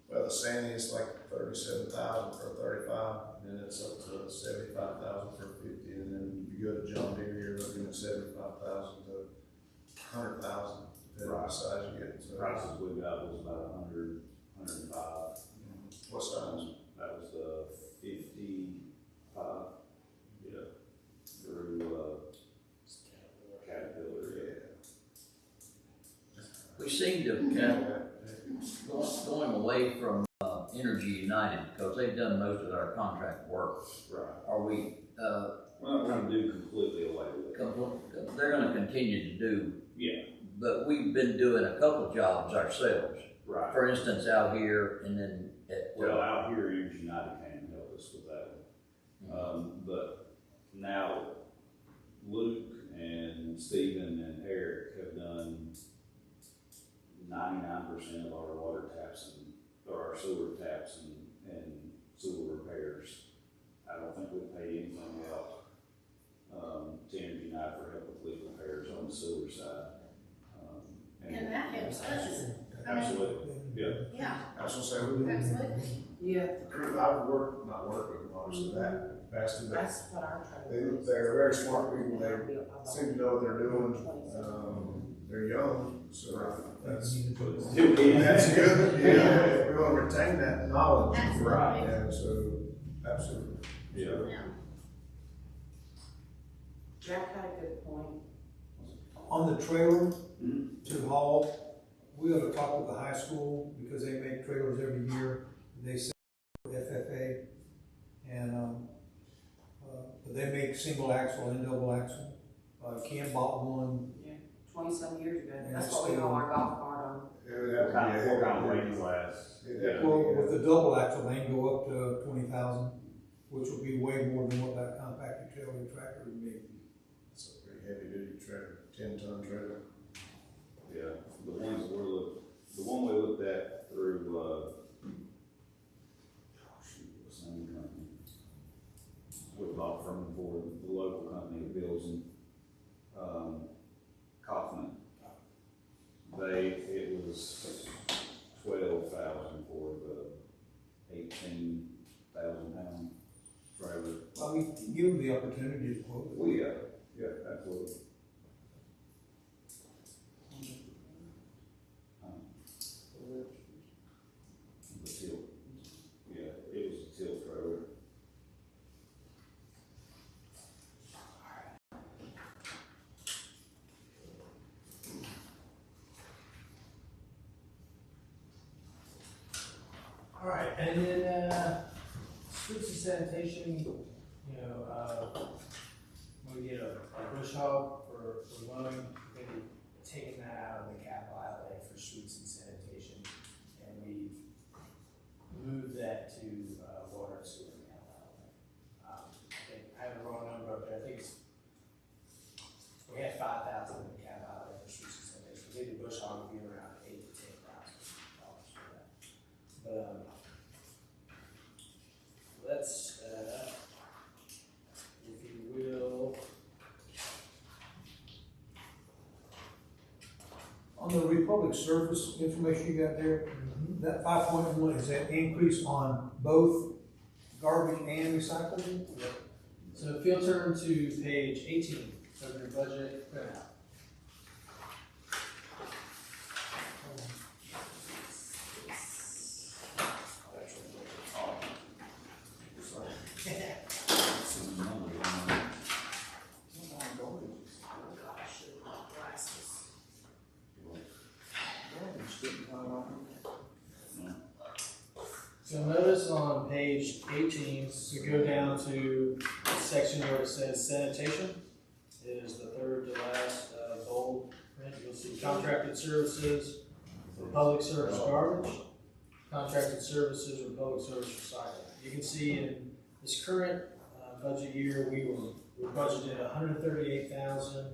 well, the Sandy is like 37,000 for 35, and then it's up to 75,000 for 50, and then if you go to John Deere, you're looking at 75,000 to 100,000, depending on the size you get. So, Prices we got was about 100, 105. what size? That was the 55, yeah, through, Caterpillar, yeah. We seem to kind of going away from Energy United because they've done most of our contract work. Right. Are we, We're not gonna do completely away with it. they're gonna continue to do, Yeah. but we've been doing a couple jobs ourselves. Right. For instance, out here and then at, Well, out here, Energy United can help us with that one. But now Luke and Stephen and Eric have done 99% of our water taps or our sewer taps and sewer repairs. I don't think we pay anything out, to Energy United for help with leak repairs on the sewer side. And that helps us. Absolutely, yeah. Yeah, I was gonna say, we absolutely. Yeah, I've worked, not worked with them, obviously, that, past but that's what our trailer. they're very smart people, they seem to know what they're doing, they're young, so that's, Still can. that's good, yeah, if we wanna retain that knowledge. Absolutely. Yeah, so, absolutely. Yeah. Yeah. Jack had a good point. On the trailer Mhm. to haul, we ought to talk with the high school because they make trailers every year. They sell FFA and, but they make single axle and double axle. Ken bought one. 20-some years ago. Yeah, That's what we call our golf cart on. It would have What kind to be of a weight class? It'd have to Well, be with the double axle, they can go up to 20,000, which would be way more than what that compact utility tractor would be. It's a pretty heavy duty trailer, 10-ton trailer. Yeah, the ones that the one we looked at through, what's the name of the company? We bought from for the local company that builds them, Kaufman. It was 12,000 for the 18,000 pound trailer. Well, we can give them the opportunity to quote. Well, yeah, absolutely. The tilt, yeah, it was a tilt trailer. All right, and then, streets and sanitation, we get a bush hog for mowing, we're gonna be taking that out of the capital outlay for streets and sanitation. And we move that to, water and sewer capital outlay. I think, I have the wrong number, but I think it's, we had 5,000 in the capital outlay for streets and sanitation. Maybe the bush hog would be around $8,000 to $10,000 for that. But, let's, if you will, On the Republic Service information you got there, that 5.1, is that increase on both garbage and recycling? so if you'll turn to page 18 of your budget printout. So notice on page 18, so go down to the section where it says sanitation. It is the third to last bold print. You'll see contracted services for public service garbage, contracted services for public service recycling. You can see in this current budget year, we budgeted $138,000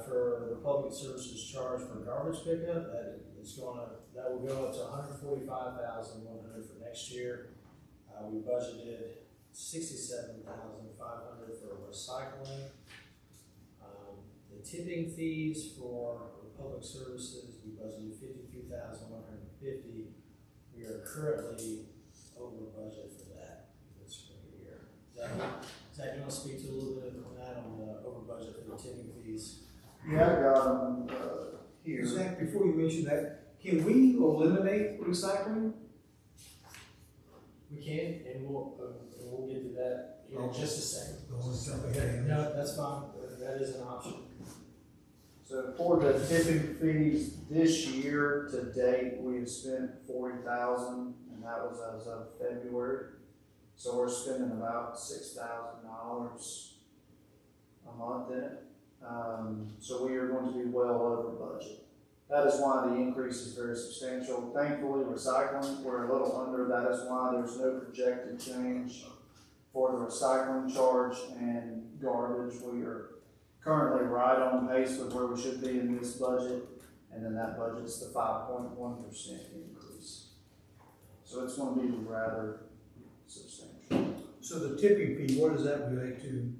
for the public services charge for garbage pickup. That will go up to $145,100 for next year. We budgeted $67,500 for recycling. The tipping fees for the public services, we budgeted $53,150. We are currently over budget for that this year. Zach, you want to speak to a little bit on that, on the over budget for the tipping fees? Yeah, I got them, here. Zach, before you mention that, can we eliminate recycling? We can, and we'll get to that in just a second. Don't want to jump ahead. No, that's fine. That is an option. So for the tipping fees this year to date, we have spent $40,000, and that was as of February. So we're spending about $6,000 a month in it. So we are going to be well over budget. That is why the increase is very substantial. Thankfully, recycling, we're a little under. That is why there's no projected change for the recycling charge and garbage. We are currently right on pace with where we should be in this budget, and then that budget's the 5.1% increase. So it's going to be rather substantial. So the tipping fee, what does that relate to?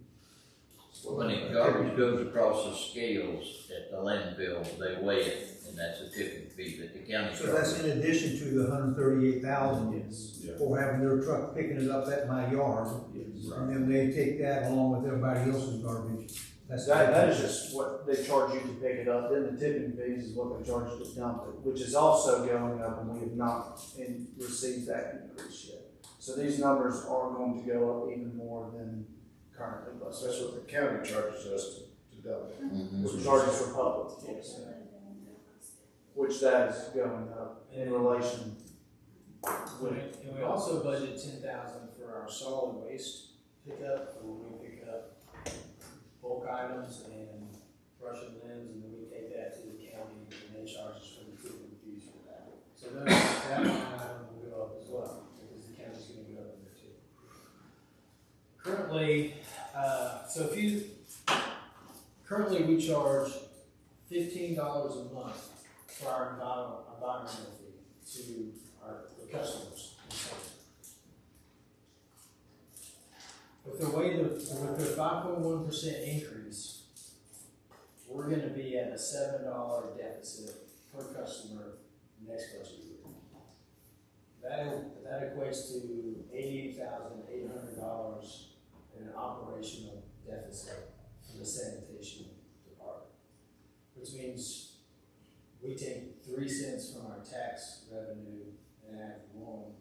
When the garbage goes across the scales at the landfill, they weigh it, and that's a tipping fee that the county So that's charges. in addition to the 138,000 Yes. for having their truck picking it up at my yard, Yes. and then they take that along with everybody else's garbage. That is just what they charge you to pick it up. Then the tipping fees is what they charge you to dump it, which is also going up, and we have not received that increase yet. So these numbers are going to go up even more than currently That's budgeted. what the county charges us to double. Which charges for public, yes. Which that is going up in relation with. And we also budget $10,000 for our solid waste pickup, for when we pick up bulk items and brush and limbs, and then we take that to the county, and they charge us for the tipping fees for that. So that line item will go up as well, because the county's gonna go up in there too. Currently we charge $15 a month for our environmental fee to the customers. With the 5.1% increase, we're gonna be at a $7 deficit per customer next budget year. That equates to $88,800 in an operational deficit for the sanitation department. Which means we take 3 cents from our tax revenue and add 1,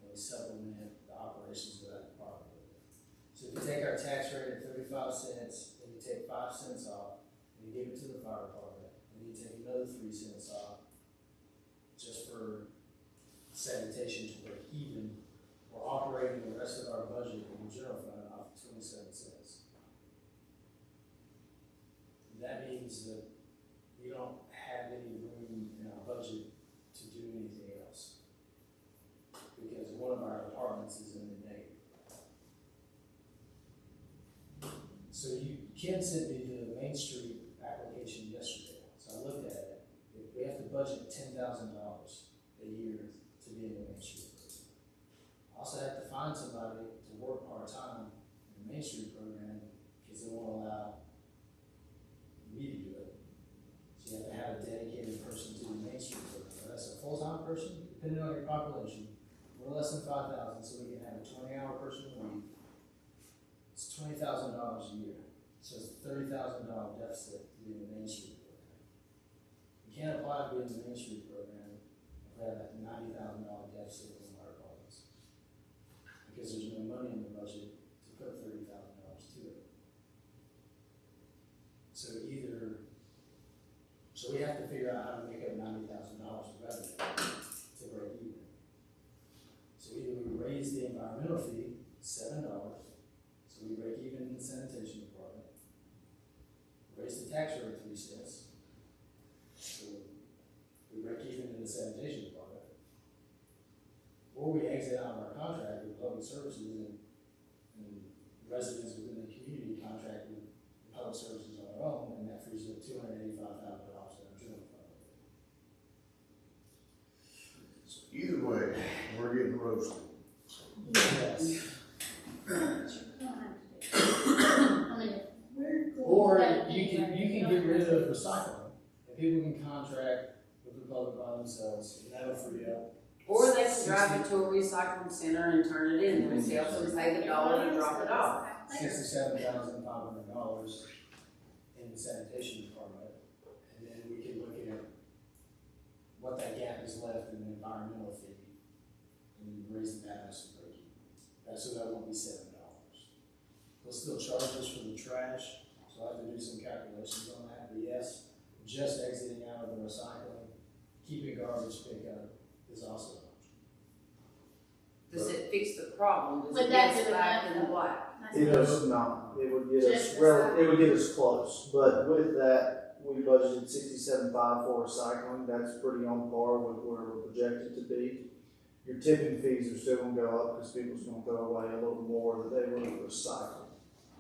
and we supplement the operations of that department. So if you take our tax rate at 35 cents, and you take 5 cents off, and you give it to the fire department, and you take another 3 cents off, just for sanitation to break even, we're operating the rest of our budget in the general fund off 27 cents. is that we don't have any room in our budget to do anything else. Because one of our departments is in the Navy. So Kim sent me the Main Street application yesterday, so I looked at it. We have to budget $10,000 a year to be in the Main Street program. I also have to find somebody to work part-time in the Main Street program, because they won't allow me to do it. So you have to have a dedicated person to the Main Street program. That's a full-time person, depending on your population, we're less than 5,000, so we can have a 20-hour person a week. It's $20,000 a year, so it's a $30,000 deficit to be in the Main Street program. You can't apply to be in the Main Street program if we have a $90,000 deficit in our departments, because there's no money in the budget to put $30,000 to it. So we have to figure out how to make up $90,000 of revenue to break even. So either we raise the environmental fee $7, so we break even in the sanitation department. Raise the tax rate 3 cents, so we break even in the sanitation department. Or we exit out of our contract with public services and residents within the community contract with public services on their own, and that frees up $285,000 in our general fund. So either way, we're getting roasted. Yes. I mean, we're. Or you can get rid of recycling, and people can contract with the public by themselves, and that'll free up. Or they can drive it to a recycling center and turn it in themselves and pay the dollar to drop it off. $67,500 in the sanitation department, and then we can look at what that gap is left in the environmental fee, and raise the balance to break even. So that won't be $7. They'll still charge us for the trash, so I'll have to do some calculations on that, but yes, just exiting out of the recycling, keeping garbage pickup is also an option. Does it fix the problem? Does Would it that get us do back enough? in the black? It does not, it would get us, Just it would get us close, but with that, we budgeted 67.5 for recycling, that's pretty on par with where we're projected to be. Your tipping fees are still gonna go up, because people's gonna throw away a little more that they would recycle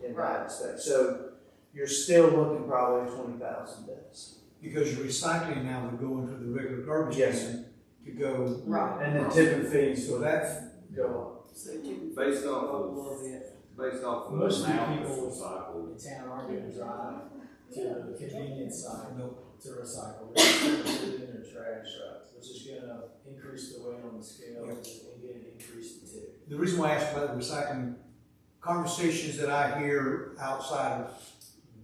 in that aspect, so you're still looking probably at 20,000 deaths. Because your recycling now would go into the regular garbage Yes. can to go. Right. And then tipping fees, So so that, go So to Based off A little of, bit. based off of Most the amount people- that's recycled, In town aren't gonna drive to the convenience side no, to recycle, they're gonna put it in their trash, which is gonna increase the weight on the scale and get an increase in tip. the reason why I asked about the recycling, conversations that I hear outside of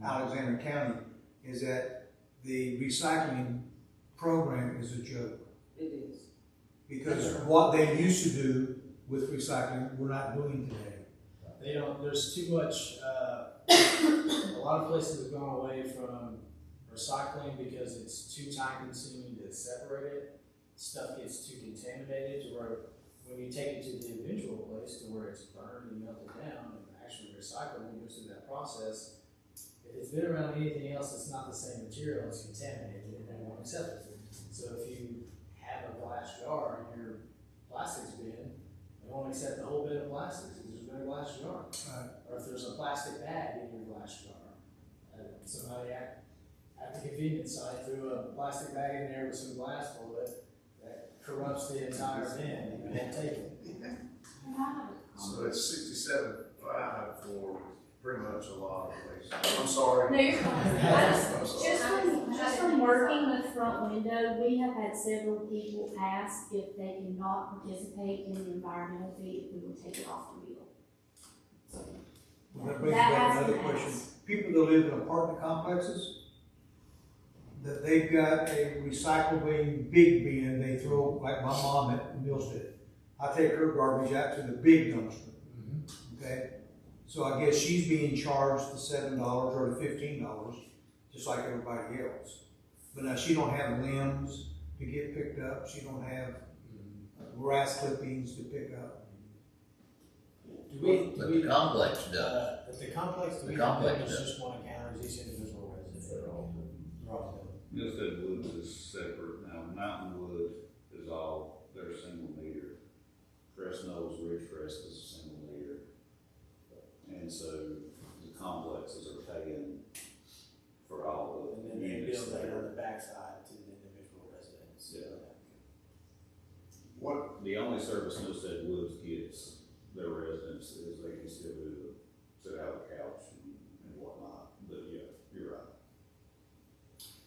Alexander County is that the recycling program is a joke. it is. Because what they used to do with recycling, we're not doing today. They don't, there's too much, a lot of places have gone away from recycling because it's too time consuming to separate it. Stuff gets too contaminated to where when you take it to the eventual place to where it's burned and melted down and actually recycled and goes through that process, if it's been around anything else that's not the same material, it's contaminated and they won't accept it. So if you have a glass jar in your plastics bin, they won't accept the whole bit of plastics because there's no glass jar. Or if there's a plastic bag in your glass jar, somebody at the convenience site threw a plastic bag in there with some glass full of it, that corrupts the entire bin, and you won't take it. So it's 67.5 for pretty much a lot of places. I'm sorry. No, you're fine. I'm sorry. Just from working with Front Window, we have had several people ask if they cannot participate in the environmental fee if we would take it off the bill. Well, that brings That back hasn't another question. passed. People that live in apartment complexes, that they've got a recycling big bin, they throw, like my mom at Millstead. I take her garbage out to the big dumpster, okay? So I guess she's being charged the $7 or the $15, just like everybody else. But now she don't have limbs to get picked up, she don't have grass clippings to pick up. But the complex does. At the complex, The complex it's does. just one account, or is each individual resident? brought to them. Millstead Woods is separate now. Mountain Wood is all, they're single meter. Crest Knolls Ridgecrest is a single meter. And so the complexes are paying for all And the then they units build that on there. the backside to the individual residents. Yeah. What, The only service Millstead Woods gets their residents is they can still do the, sit out the couch and whatnot. But yeah, you're right.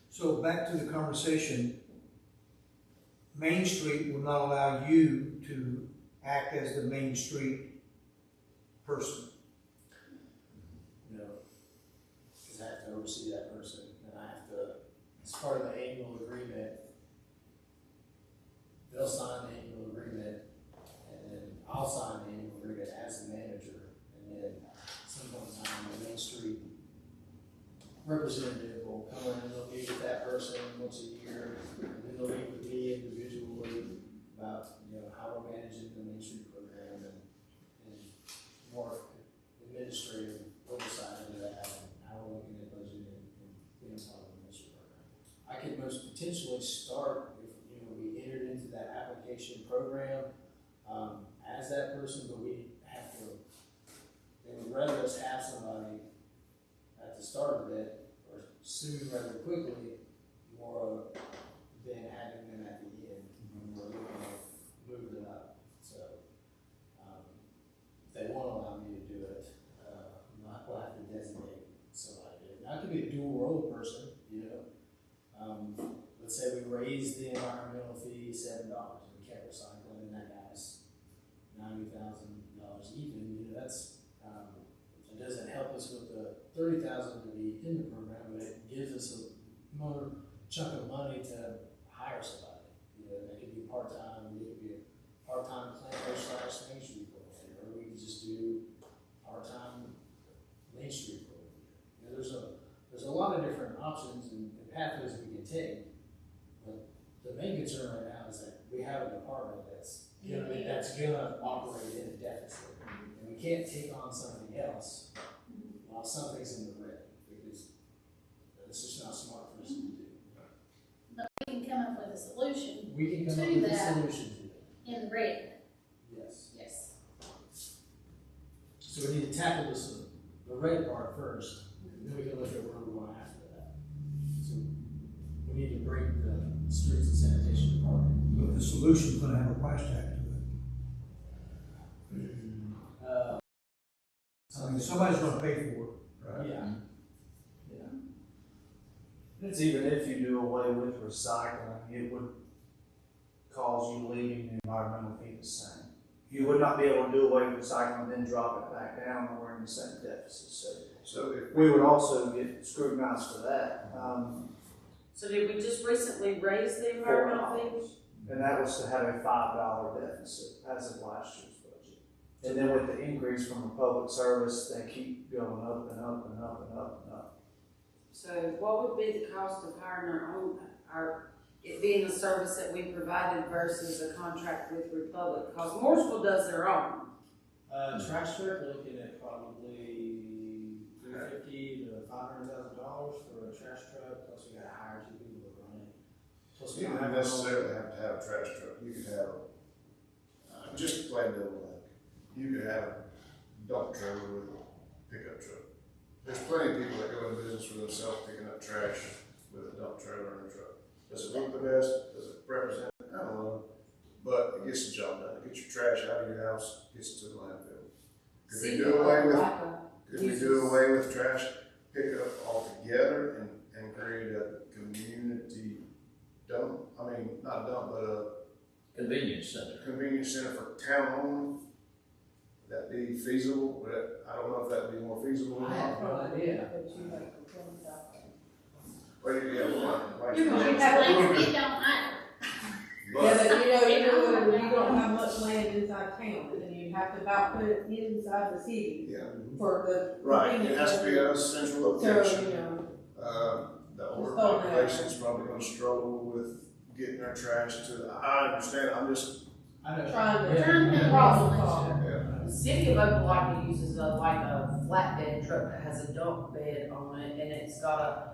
So back to the conversation, Main Street will not allow you to act as the Main Street person. No, because I have to oversee that person, and I have to, as part of the annual agreement, they'll sign the annual agreement, and then I'll sign the annual agreement as the manager, and then some point in time, the Main Street representative will come in and they'll meet with that person once a year, and then they'll meet with me individually about, you know, how we're managing the Main Street program and more administrative oversight of that, and how we're looking at budgeting and being part of the Main Street program. I could most potentially start if, you know, we entered into that application program, as that person, but we have to, they would rather us have somebody at the start of it, or soon rather quickly, more than having them at the end, when we're looking at moving it up. So, if they won't allow me to do it, we'll have to designate somebody. And I could be a dual role person, you know. Let's say we raised the environmental fee $7, and we kept recycling, and that guy's $90,000 even, you know, that's, it doesn't help us with the $30,000 to be in the program, but it gives us a more chunk of money to hire somebody. You know, they could be part-time, they could be a part-time planner / Main Street coordinator, or we could just do part-time Main Street coordinator. You know, there's a lot of different options and pathways we can take, but the main concern right now is that we have a department that's gonna operate in a deficit, and we can't take on something else while something's in the red, because it's just not smart for us to do. We can come up with a solution We can come up To with a that. solution to it, in the red. yes. Yes. So we need to tackle the red part first, and then we can look at where we want after that. So we need to break the streets and sanitation department. But the solution's gonna have a price tag to it. I mean, somebody's gonna pay for it, right? Yeah. Yeah. It's even if you do away with recycling, it would cause you leaving the environmental fee the same. You would not be able to do away with recycling and then drop it back down when we're in the same deficit. so if We would also get scrutinized for that. So did we just recently raise the environmental fee? And that was to have a $5 deficit as of last year's budget. And then with the increase from the public service, they keep going up and up and up and up and up. So what would be the cost of hiring it being a service that we provided versus a contract with Republic? Because Mooresville does their own. Trash truck, we're looking at probably $350,000 to $500,000 for a trash truck, plus we gotta hire 2 people to run it. Plus we you don't necessarily have to have a trash truck, you could have, just plain devil like, you could have a dump trailer with a pickup truck. There's plenty of people that go in business for themselves picking up trash with a dump trailer and a truck. Does it look the best? Does it represent? I don't know. But it gets the job done. It gets your trash out of your house, gets it to the landfill. Could we do away with trash pickup altogether and create a community dump? I mean, not dump, but a Convenience center. convenience center for town only? Would that be feasible? I don't know if that'd be more feasible or I have not. no idea. Well, yeah, like. You might have It don't matter. Yeah, but you don't have much land inside town, and then you have to about put it inside the city Yeah, for the. right, it has to be a central So, location. you know, The older Just throw it out. population's probably gonna struggle with getting their trash I understand, I'm just, I know. Trying to- Yeah. Trying to Problem solve. solved. yeah. The city of Opelika uses a flatbed truck that has a dump bed on it, and it's got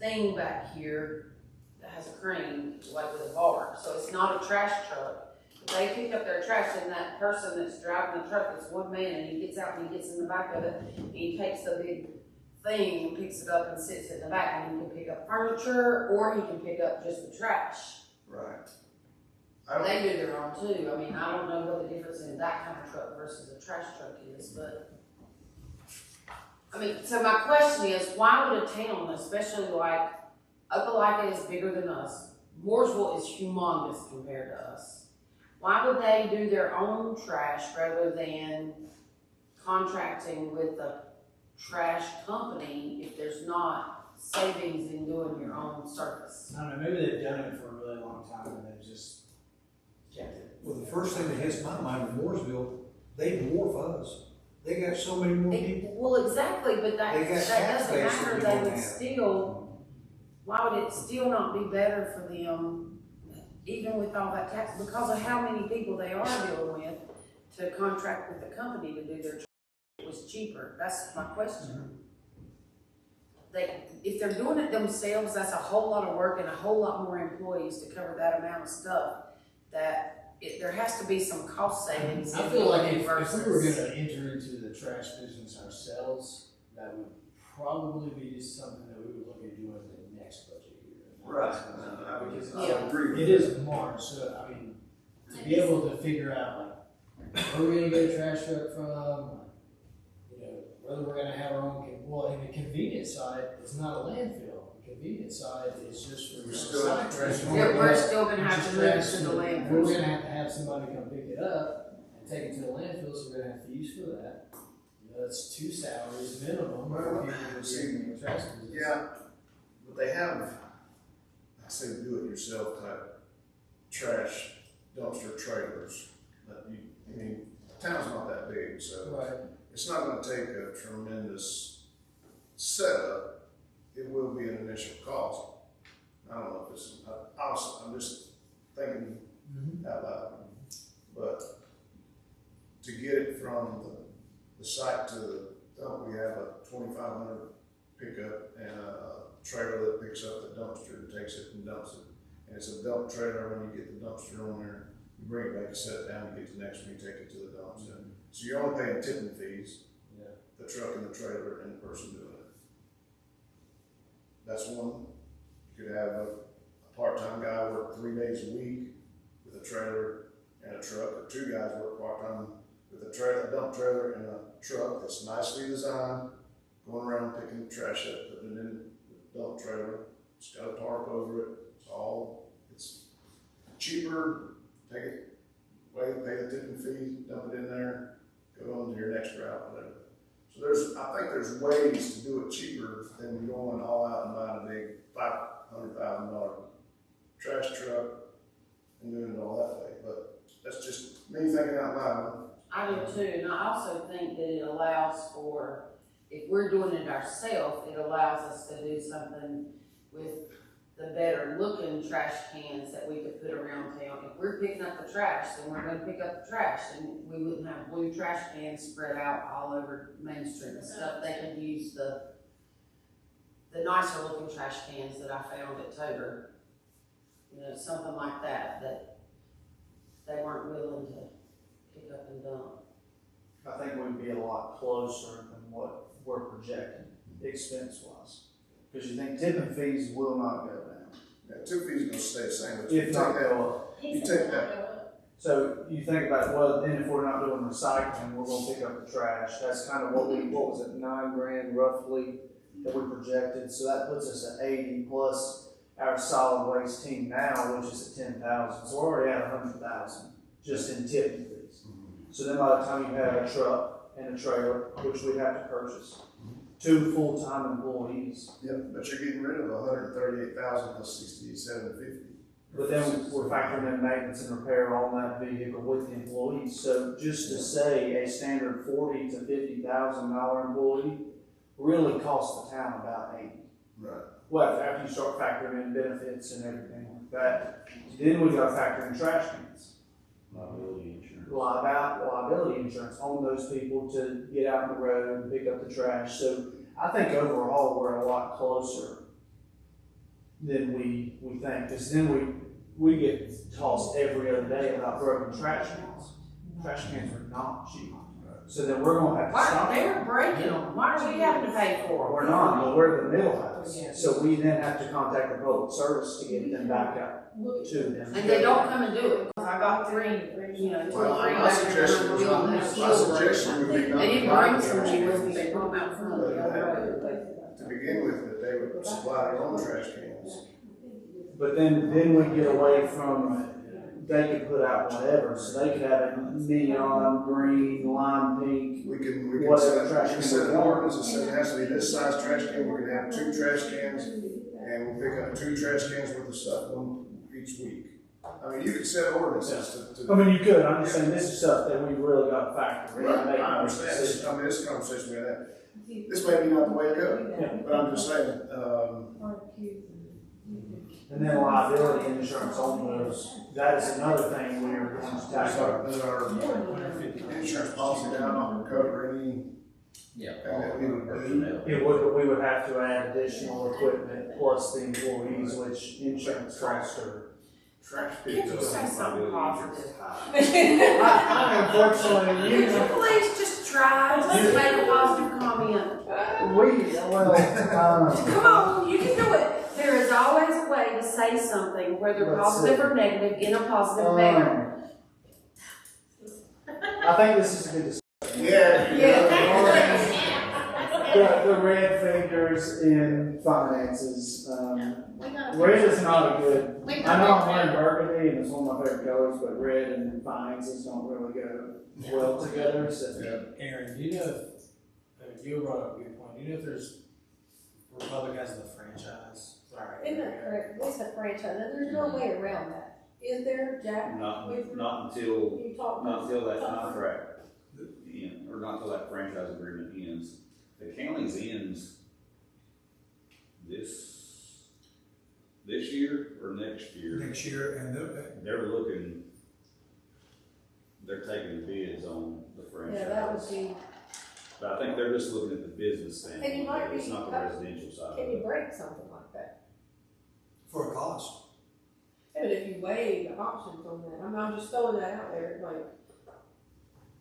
thing back here that has a crane, like with a bar, so it's not a trash truck. If they pick up their trash, and that person that's driving the truck is one man, and he gets out and he gets in the back of it, and he takes the big thing and picks it up and sits it in the back, and he can pick up furniture, or he can pick up just the trash. Right. They do their own too. I mean, I don't know what the difference in that kind of truck versus a trash truck is, but. I mean, so my question is, why would a town, especially like, Opelika is bigger than us, Mooresville is humongous compared to us. Why would they do their own trash rather than contracting with a trash company if there's not savings in doing your own service? I don't know, maybe they've done it for a really long time and they've just kept it. Well, the first thing that hits my mind in Mooresville, they dwarf us. They got so many more people. Well, exactly, but that They got doesn't tax base matter, that we they don't would have. still, why would it still not be better for them, even with all that tax, because of how many people they are dealing with, to contract with the company to do their job? It was cheaper, that's my question. If they're doing it themselves, that's a whole lot of work and a whole lot more employees to cover that amount of stuff, there has to be some cost savings. I feel like if we were gonna enter into the trash business ourselves, that would probably be just something that we would look at doing in the next budget year. Right. Yeah. agree with It that. is March, so I mean, to be able to figure out like, where we're gonna get a trash truck from, whether we're gonna have our own, well, in the convenience side, it's not a landfill. The convenience side is just for We're still at the trash. We're still gonna have to move it to the We're landfill. gonna have somebody come pick it up and take it to the landfill, so we're gonna have fees for that. That's 2 salaries minimum for people who are receiving the trash business. Yeah, but they have, I say do-it-yourself type trash dumpster trailers. That I mean, the town's not that big, so Right. it's not gonna take a tremendous setup. It will be an initial cost. I don't know if it's, honestly, I'm just thinking out loud. But to get it from the site to the dump, we have a 2,500 pickup and a trailer that picks up the dumpster and takes it and dumps it. And it's a dump trailer. When you get the dumpster on there, you bring it back, you set it down, you get the next one, you take it to the dumpster. So you're only paying tipping fees, the truck and the trailer and the person doing it. That's one. You could have a part-time guy work 3 days a week with a trailer and a truck, or 2 guys work part-time with a dump trailer and a truck that's nicely designed, going around picking the trash up, putting it in the dump trailer. It's got a tarp over it. It's cheaper. Take it, pay the tipping fee, dump it in there, go on to your next route, whatever. So I think there's ways to do it cheaper than going all out and buying a big $500,000 trash truck and doing it all that way. But that's just me thinking out loud. I do too, and I also think that it allows for, if we're doing it ourselves, it allows us to do something with the better looking trash cans that we could put around town. If we're picking up the trash, then we're gonna pick up the trash, and we wouldn't have blue trash cans spread out all over Main Street and stuff. They could use the nicer looking trash cans that I found at Toter. Something like that they weren't willing to pick up and dump. I think we'd be a lot closer than what we're projecting, expense-wise. Because you think tipping fees will not go down. Yeah, tip fees gonna stay the same. But If you not take that go up. You take that. So you think about, well, then if we're not doing recycling, we're gonna pick up the trash. That's kind of what was it, $9,000 roughly that we projected. So that puts us at 80 plus our solid waste team now, which is at 10,000. So we're already at 100,000 just in tipping fees. So then by the time you have a truck and a trailer, which we have to purchase, 2 full-time employees. Yep, but you're getting rid of 138,000 plus 6750. But then we're factoring in maintenance and repair on that vehicle with the employees. So just to say a standard $40,000 to $50,000 employee really costs the town about 80. Right. Well, after you start factoring in benefits and everything like that, then we got to factor in trash cans. Liability insurance. Liability insurance on those people to get out on the road and pick up the trash. So I think overall we're a lot closer than we think, because then we get tossed every other day about broken trash cans. Trash cans are not cheap. So then we're gonna have to Why, stop. they're breaking them, why are we having to pay for them? We're not, but we're the middle house. So we then have to contact the public service to get them back out to them. And they don't come and do it, I got three, you know, two or Well, three my back there. suggestion was, my suggestion would be not They to didn't buy bring the some trash with cans, me, they brought them out front. to begin with, that they would supply their own trash cans. But then we get away from, they could put out whatever, so they could have a neon, green, lime pink. We can Whatever set, trash we can can set we an want. ordinance that says it has to be this size trash can, we can have 2 trash cans, and we'll pick up 2 trash cans worth of stuff each week. I mean, you could set ordinances to. I mean, you could, I'm just saying, this is stuff that we really got to factor in. Right, and make I those understand, decisions. I mean, this conversation we had, this may be not the way to go, Yeah. but I'm just saying, And then liability insurance on those, that is another thing we're going to tackle. does our insurance policy now not cover any, Yeah. that we would do? Personnel. It would, but we would have to add additional equipment plus the employees, which insurance costs are. Trash Can't you pickup. say something positive? Unfortunately, Could you please just try to make a positive comment? Come on, you can do it. There is always a way to say something, whether Let's positive see. or negative, in a positive manner. I think this is a good discussion. Yeah. The red figures in finances, We gotta. red is not a good, We I gotta- know I'm wearing burgundy and it's one of my favorite colors, but red and finances don't really go well together, so. Aaron, do you know if, you brought up a good point, do you know if there's, Republic has the franchise? Sorry. Isn't that correct? It's a franchise, and there's no way around that. Is there, Jack? Not With- until, You talk. not until that contract, or not until that franchise agreement ends. The county's ends this year or next year. Next year, and They're taking bids on the franchise. Yeah, that would be, But I think they're just looking at the business standpoint. And you might be- It's not the residential side. can you break something like that? for a cost. Yeah, but if you weigh the options on that, I'm just throwing that out there, like,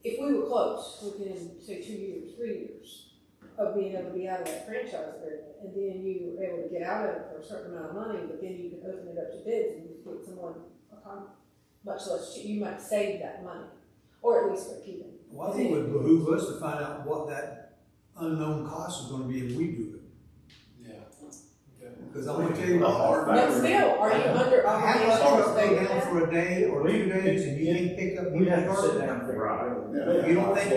if we were close within, say, 2 years, 3 years of being able to be out of that franchise agreement, and then you were able to get out of it for a certain amount of money, but then you could open it up to bids and you could get someone much less cheap, you might save that money, or at least break even. Well, I think it would behoove us to find out what that unknown cost is gonna be if we do Yeah. Okay. it. Because I'm gonna tell you, But still, are you under I have obligation a to truck stay go with down that? for a day or 2 days and you can't pick up. We'd have to your sit car. down and figure it out. Yeah. You don't think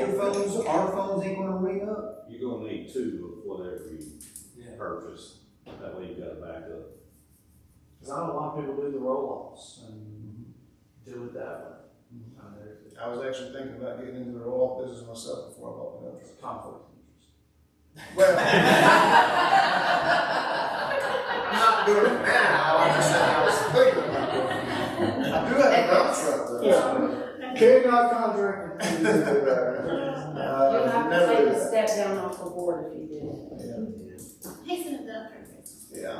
our phones ain't gonna ring up? You're gonna need 2 of whatever you Yeah. purchase. That way you've got a backup. Cause I know a lot of people do the roll-offs and do it that way. I was actually thinking about getting into the roll-off business myself before I bought my own truck. Conflict of interest. Well, I'm not doing it now, I just said I was thinking about doing it. I do have a dump truck though. Yeah. Cannot contract. You'll have to never take do a that. step down off the board if you do. He's in a dump truck. Yeah, I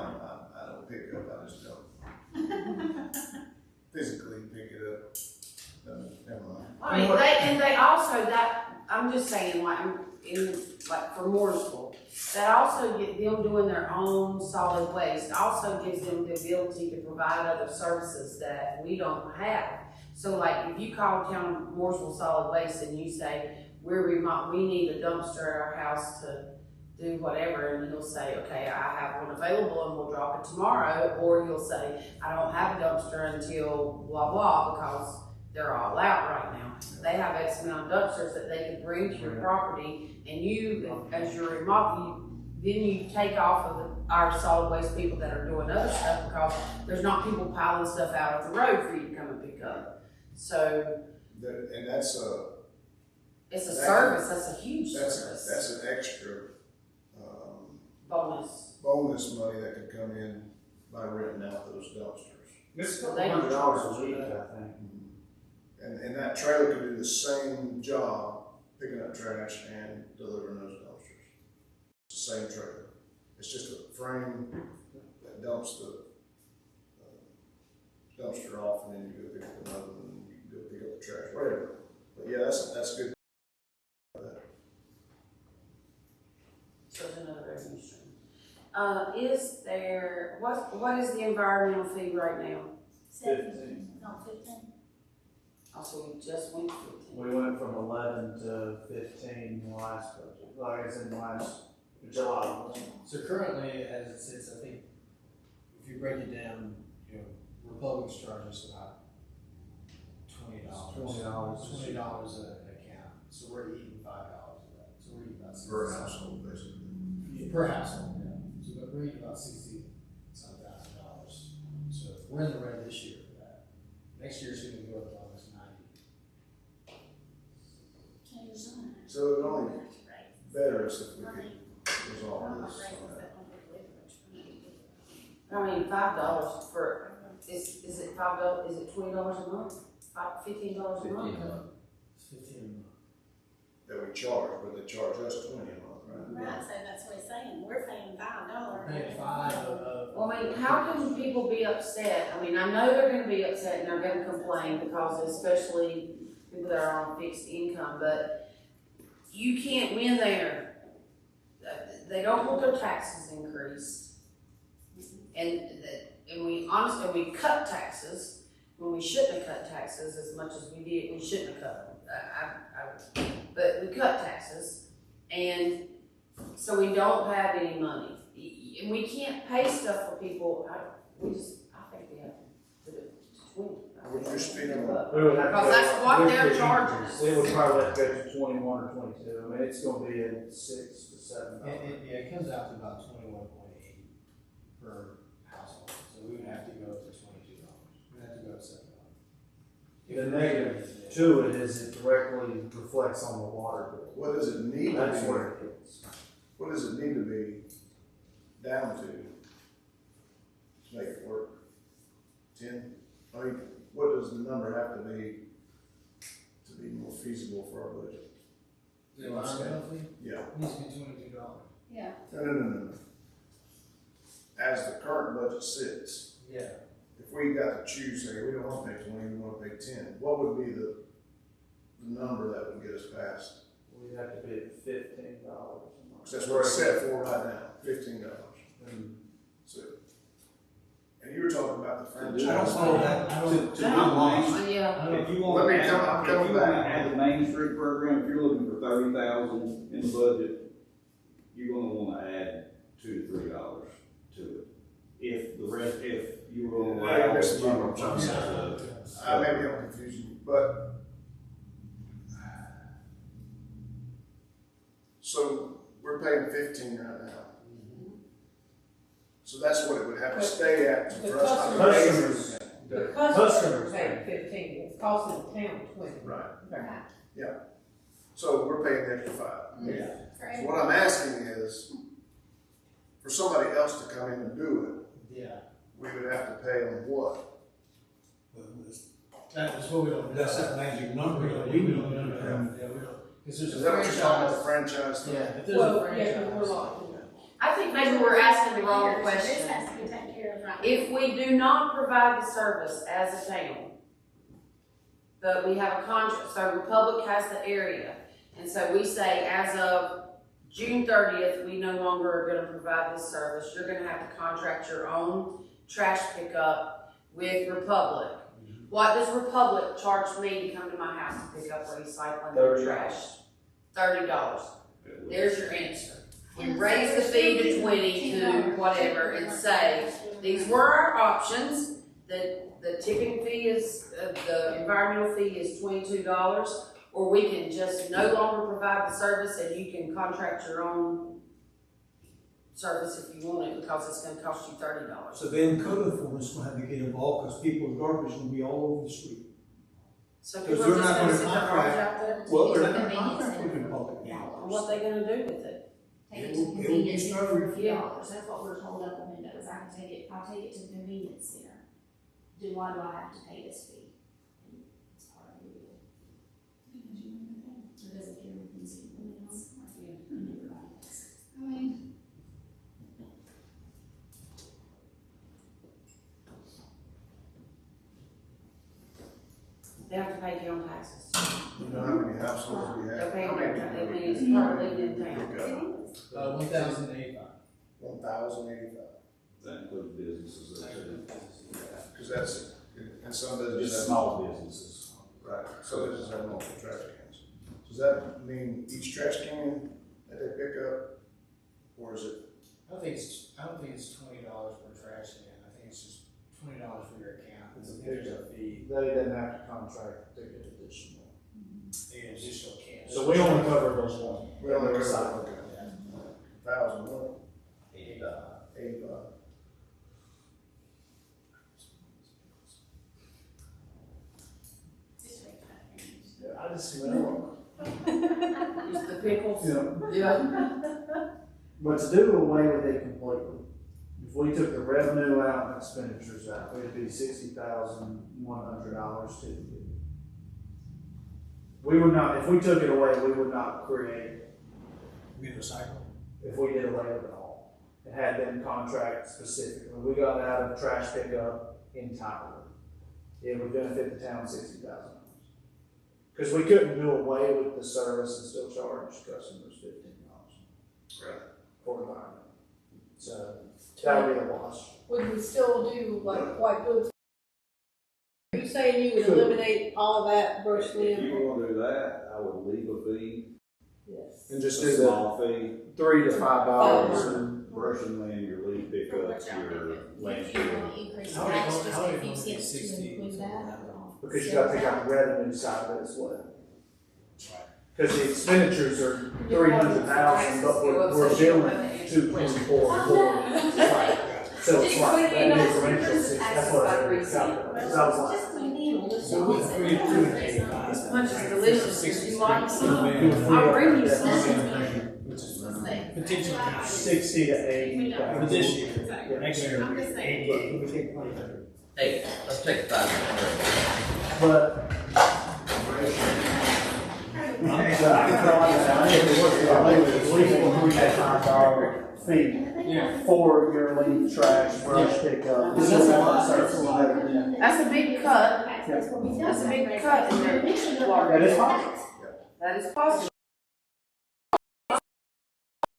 don't pick it up, I just don't physically pick it up. Never mind. I mean, they also, I'm just saying, like, for Mooresville, that also get them doing their own solid waste, also gives them the ability to provide other services that we don't have. So like, if you call town Mooresville Solid Waste and you say, we need a dumpster at our house to do whatever, and he'll say, okay, I have one available and we'll drop it tomorrow, or he'll say, I don't have a dumpster until blah, blah, because they're all out right now. They have X amount of dumpsters that they can bring to your property, and you, as your then you take off of our solid waste people that are doing other stuff, because there's not people piling stuff out of the road for you to come and pick up. So And that's it's a service, that's a huge service. that's an extra, Bonus. bonus money that could come in by renting out those dumpsters. It's Well, they don't $100 a week, I think. And that trailer could do the same job, picking up trash and delivering those dumpsters. It's the same trailer. It's just a frame that dumps the dumpster off, and then you go pick up another one, and you can go pick up the trash, whatever. But yeah, that's good. So there's another revenue stream. Is there, what is the environmental fee right now? 15. No, 15. Also, we just went 15. We went from 11 to 15 in the last budget, like it's in the last July. So currently, as it sits, I think, if you break it down, you know, Republic's charges about $20. $20. $20 an account, so we're eating $5 of that, so we're eating about 60. Per household, basically. Yeah, per household, yeah, so but we're eating about $60-some thousand. So we're in the red this year for that. Next year's gonna go up to almost 90. Change on it. So it would only Right. better us if we Right. could resolve I'm not this. raising that on the leverage. I mean, $5 for, is it $5, is it $20 a month? $15 a month? 15 a month. It's 15 a month. That we charge, but they charge us 20 a month, right? Right, so that's what he's saying, we're paying $5. Paying $5 Well, I mean, how can people be upset? I mean, I know they're gonna be upset and they're gonna complain because especially people that are on fixed income, but you can't win there. They don't want their taxes increased. And we honestly, we cut taxes when we shouldn't have cut taxes as much as we did. We shouldn't have cut them. But we cut taxes, and so we don't have any money. And we can't pay stuff for people. I think we have to do it to 20. Would you speak on that? We would have to Because go- that's what we they're could charging increase. us. It would probably have to go to 21 or 22. I mean, it's gonna be in $6 to $7. Yeah, it comes out to about 21.8 per household, so we would have to go up to $22. We'd have to go up $7. The negative to it is it directly reflects on the water bill. What does it need to That's be? where it hits. What does it need to be down to make it work? 10? I mean, what does the number have to be more feasible for our budget? The environmental fee Yeah. needs to be $22. Yeah. No. As the current budget sits, Yeah. if we got to choose, say, we don't want to pay 20, we want to pay 10, what would be the number that would get us past? We'd have to be at $15 a month. 'Cause that's what it's set for right now, $15. And So, and you were talking about the I don't franchise. follow that. I don't- To do Main, Yeah. if you Let want me to come- add, I'm If coming you wanna back. add the Main Street program, if you're looking for 30,000 in the budget, you're gonna wanna add $2 to $3 to it. If the rest, if you were gonna Yeah, allow. this is what I'm trying to say. Yeah. Maybe I'm confusing you, but. So we're paying 15 right now. So that's what it would have to stay at The for us to customers- raise it. The Customers customers pay. pay 15, it's costing the town 20. Right, Right. so we're paying the extra 5. Yeah. So what I'm asking is, for somebody else to come in and do Yeah. it, we would have to pay them what? That is what we don't. that's that magic number that we We need don't know. to Yeah, have. we don't. Because there's Is a that what you're talking about, the franchise. franchise thing? Yeah, if there's a Well, franchise. yeah, but we're like, I think maybe we're asking the wrong This question. has to be taken care of right now. If we do not provide the service as a town, but we have a contract, so Republic has the area, and so we say as of June 30th, we no longer are gonna provide this service, you're gonna have to contract your own trash pickup with Republic. What does Republic charge me to come to my house to pick up recycling and $30. trash? $30. There's your answer. We And raise the so fee to there's 20 to $10 whatever and say, these were our options. The tipping fee is, the environmental fee is $22, or we can just no longer provide the service and you can contract your own service if you want it, because it's gonna cost you $30. So then code enforcement is gonna have to get involved, because people's garbage is gonna be all over the street. So 'Cause people are they're just not gonna gonna sit their garbage contract- out there? Well, they're It's not convenience contract with center. Republic. And what they gonna do with it? Take it to It the will be convenience center for a few Yeah. dollars, that's what we're told up in Windows, I can take it, I'll take it to the convenience center. Why do I have to pay this fee? And it's part of your bill. Because if you're consuming it, and everybody pays. I mean, passes. You know how many households we They're have? paying their, I mean, it's probably in town. Pick up 1,085. 1,085. That includes businesses, Because that's, and some just businesses have. small businesses. Right, so businesses have multiple trash cans. Does that mean each trash can that they pick up, or is it? I don't think it's $20 per trash can, I think it's just $20 for your account. It's a There's a fee, They didn't have to contract to get additional. the additional can. So we only cover those one. We only cover, Side. okay. 1,000, what? 85. 85. Yeah, I just smell Just the pickles. it. Yeah. But to do away with it completely, if we took the revenue out and expenditures out, it'd be $60,100 to. We would not, if we took it away, we would not create, Get recycled. if we did away with it all. It had been contract specifically. We got out of trash pickup entirely. It would benefit the town $60,000. Because we couldn't do away with the service and still charge customers $15. Right. For environment. So that would be a wash. Would we still do like white goods? Are you saying you would eliminate all of that brush If limb? you wanna do that, I would leave a fee, Yes. And just a do the small fee, $3 to $5 and brush and land, your leaf pickups, your landfill. Increase How would tax it go- just how would a it few go cents to 60? include that. because you gotta pick out the revenue side of it as well. Because the expenditures are 300,000, but we're billing 224 more. So it's like that differential, that's what I was calculating. Because I was like, So we approved 85. This punch is delicious. If you like some, do a I'll bring you free some. Which is potentially 60 to 80. for this year. Next year, I'm just saying. 80. We take 20. Hey, let's take 500. But. $5 fee Yeah. for your leaf trash, brush pickup. That's a lot. That's a big cut. That's what we done. That's a big cut in their water. That is possible. That is possible.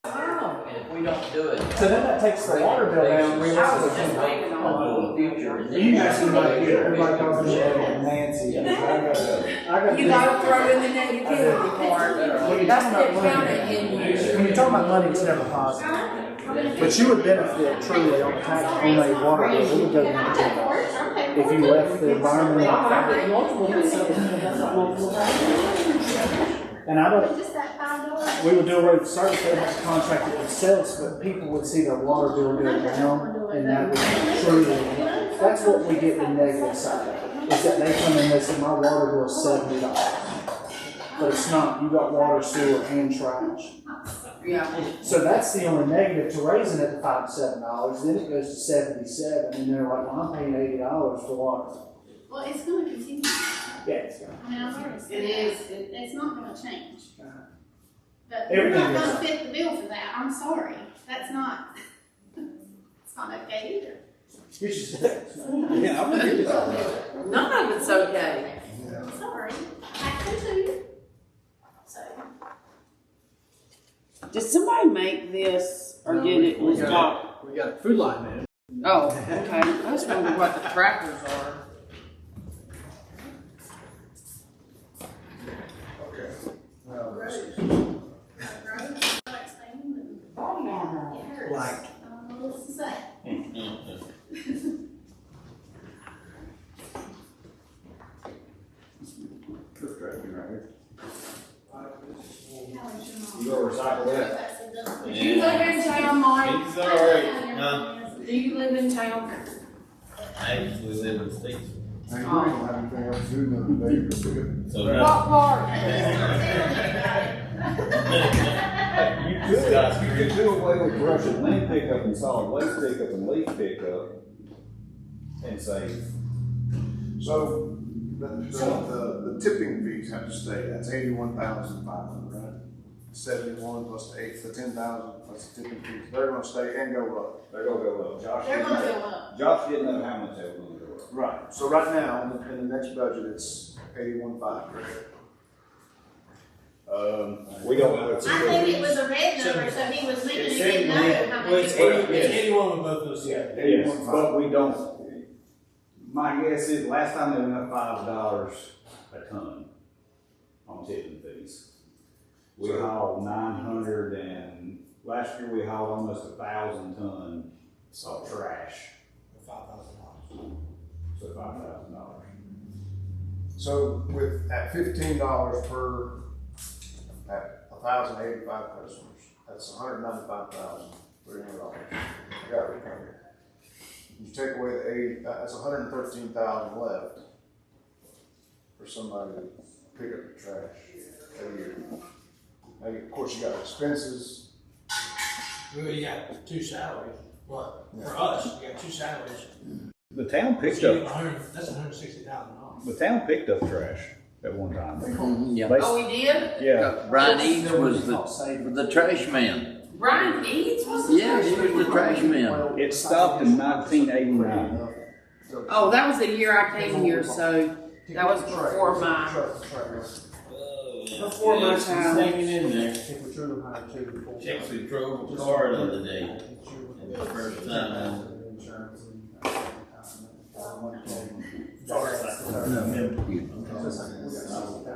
And if we don't do it. So then that takes the water bill down. I was just waiting on the future. You guys can like, everybody calls me Nancy. I got. You gotta throw in the negativity part. That's not counted in When you're talking about money, it's never positive. But you would benefit truly on the tax, on a water bill, it would go down to $10 if you left the environmental. And I don't, Just that $5. we would do away with service, they'd have to contract it themselves, but people would see their water bill go down, and that would truly, that's what we get the negative side of it, is that they come in and they say, my water bill is $70. But it's not, you got water, sewer, and trash. Yeah. So that's the only negative to raising it to $5 to $7, then it goes to $77, and they're like, well, I'm paying $80 for water. Well, it's gonna continue. Yeah, it's gonna. I mean, I've already said It is. It's not gonna change. But Everything we're not is. gonna fit the bill for that, I'm sorry. That's not, it's not okay either. You should say Yeah, I'm agree with that. None of it's okay. Sorry, I could too. So, Did somebody make this or did it was bought? We got a food line man. Oh, okay. I just wonder what the trackers are. Okay. Well, it hurts. Like. I don't know what else to say. First tracking right here. You go recycle that. Do you live in town, Mike? It's alright. Do you live in town? I actually live in Statesville. I agree, don't have anything else to do than they just do it. So What part? You could do away with brush and land pickup and solid waste pickup and leaf pickup and save. So, the tipping fees have to stay, that's 81,500, right? 71 plus the 10,000 plus the tipping fees, they're gonna stay and go up. They're gonna go up. They're gonna go up. Josh didn't know how much they were gonna go up. Right. So right now, in the next budget, it's 81.5, correct? We don't know. I think it was a red number, so he was leaving, he didn't know how Well, much. it's 81 with both those. Yes, but we don't, my guess is last time they went up $5 a ton on tipping fees. We hauled 900 and, last year we hauled almost 1,000 ton of trash, $5,000. so $5,000. So with, at $15 per, at 1,085 customers, that's $195,300. I got it covered. You take away the 80, that's $113,000 left for somebody to pick up the trash a year. Now, of course, you got expenses. We already got 2 salaries. What? For us, we got 2 salaries. The town picked So you up, get that's $160,000. the town picked up trash at one time. Yeah. They- Oh, we did? Yeah, Brian Eads was the trash man. Brian Eads was the Yeah, he was the trash man. it stopped in 1989. Oh, that was the year I came here, so that was before my time. Hanging in there. If we're true, higher too, before. Checked the drove the car the other day. The first time.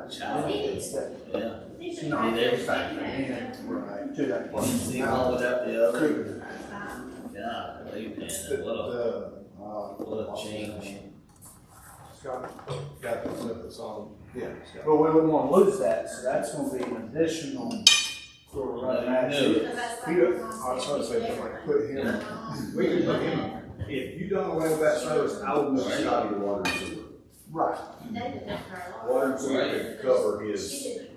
Child. Yeah. She did everything. Right, to that point. See one without the other. God, believe me, what a change. Got the flip, it's all, yeah. But we wouldn't want to lose that, so that's gonna be an additional for running that. Because that's He, I was trying to say, like, put him, We can put him, if you don't away with that service, I would move Scotty to water and sewer. right. Water and sewer could cover his salary.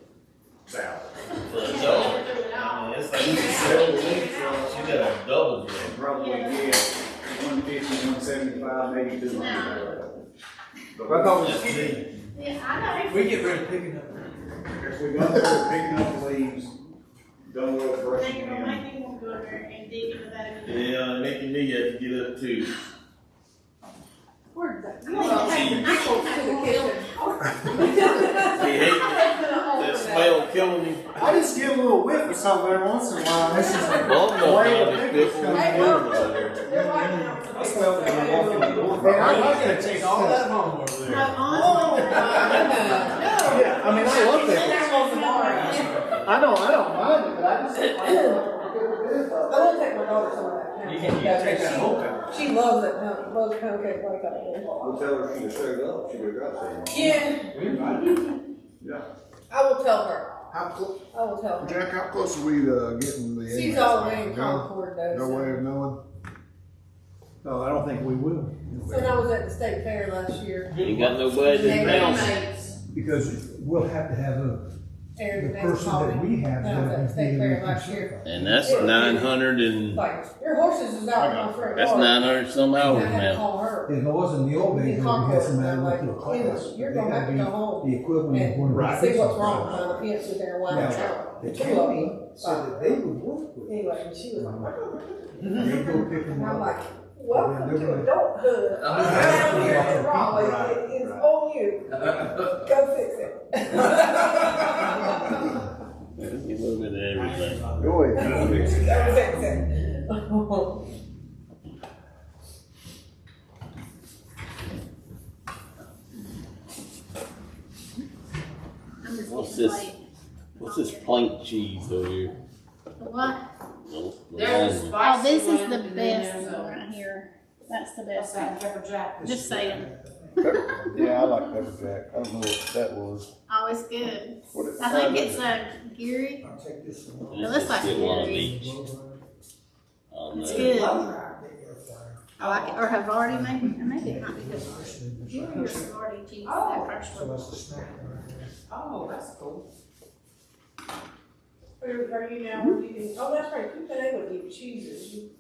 I mean, it's like you can sell the leaf trucks, you got a double job. Probably get 150, 175, maybe 200. But I thought, Yeah, I know. We get rid of picking up. If we go there picking up the leaves, don't go brushing They're gonna them. make me want to go there and dig into that again. Yeah, making me have to get up too. Where's that? You want to take the nipples to the kitchen. He hates that smell killing him. I just get a little whiff or something every once in a while. This is like Well, no, way no, of this pickles big coming Hey, in. look, they're right now. I smell it when I walk in the door. Man, I'm not gonna take all that home over No, there. honestly. Yeah, I mean, I love That's pickles. on tomorrow. I don't mind it, but I just, I don't. I won't take my daughter some of that. You can take that whole pound. She loves that pound, loves pound cake like I do. We'll tell her she showed up, she would have got some. Yeah, Yeah. I will tell her. how close, I will tell her. Jack, how close are we to getting the? She's inmates? already in No- Concord though. No way of knowing? No, I don't think we will. When I was at the state fair last year, Ain't got nobody they to were mail. inmates. Because we'll have to have the And they person that we have. When I was at the state fair last year. And that's 900 and, Like, your horses is out in my front that's yard. 900 some I hours had to now. call her. It was in the old days, In when we had Concord, somebody I'm went like, to a class. you're They gonna gotta have to be go home the equivalent of one of and the see what's fixing wrong jobs. behind the fence with their wild Now, child. the Two of county them. said that they would work with. Anyway, and she was like, wow. They go pick them And I'm up. like, welcome to adulthood. Oh, I'm down here in Raleigh. Right, It's on you. Go fix it. A little bit of everything. Go ahead. Go fix it. I'm just What's getting this? late. What's this plank cheese over here? The what? The There's a long one. Oh, spicy this is one, the and then best there's one a- right here. That's the That's best that one. pepper jack. Just saying. Yeah, I like pepper jack. I don't know what that was. Oh, it's good. What it- I think it's Gary. I'll take this one. It looks like Get one of Gary. each. Oh, It's no. good. I like it. Or Havarti maybe. Or maybe it might be Havarti. Gary or Havarti cheese, that first So one. that's the snack right there. Oh, that's cool. Are you now, oh, that's right, you've been able to eat cheeses. You-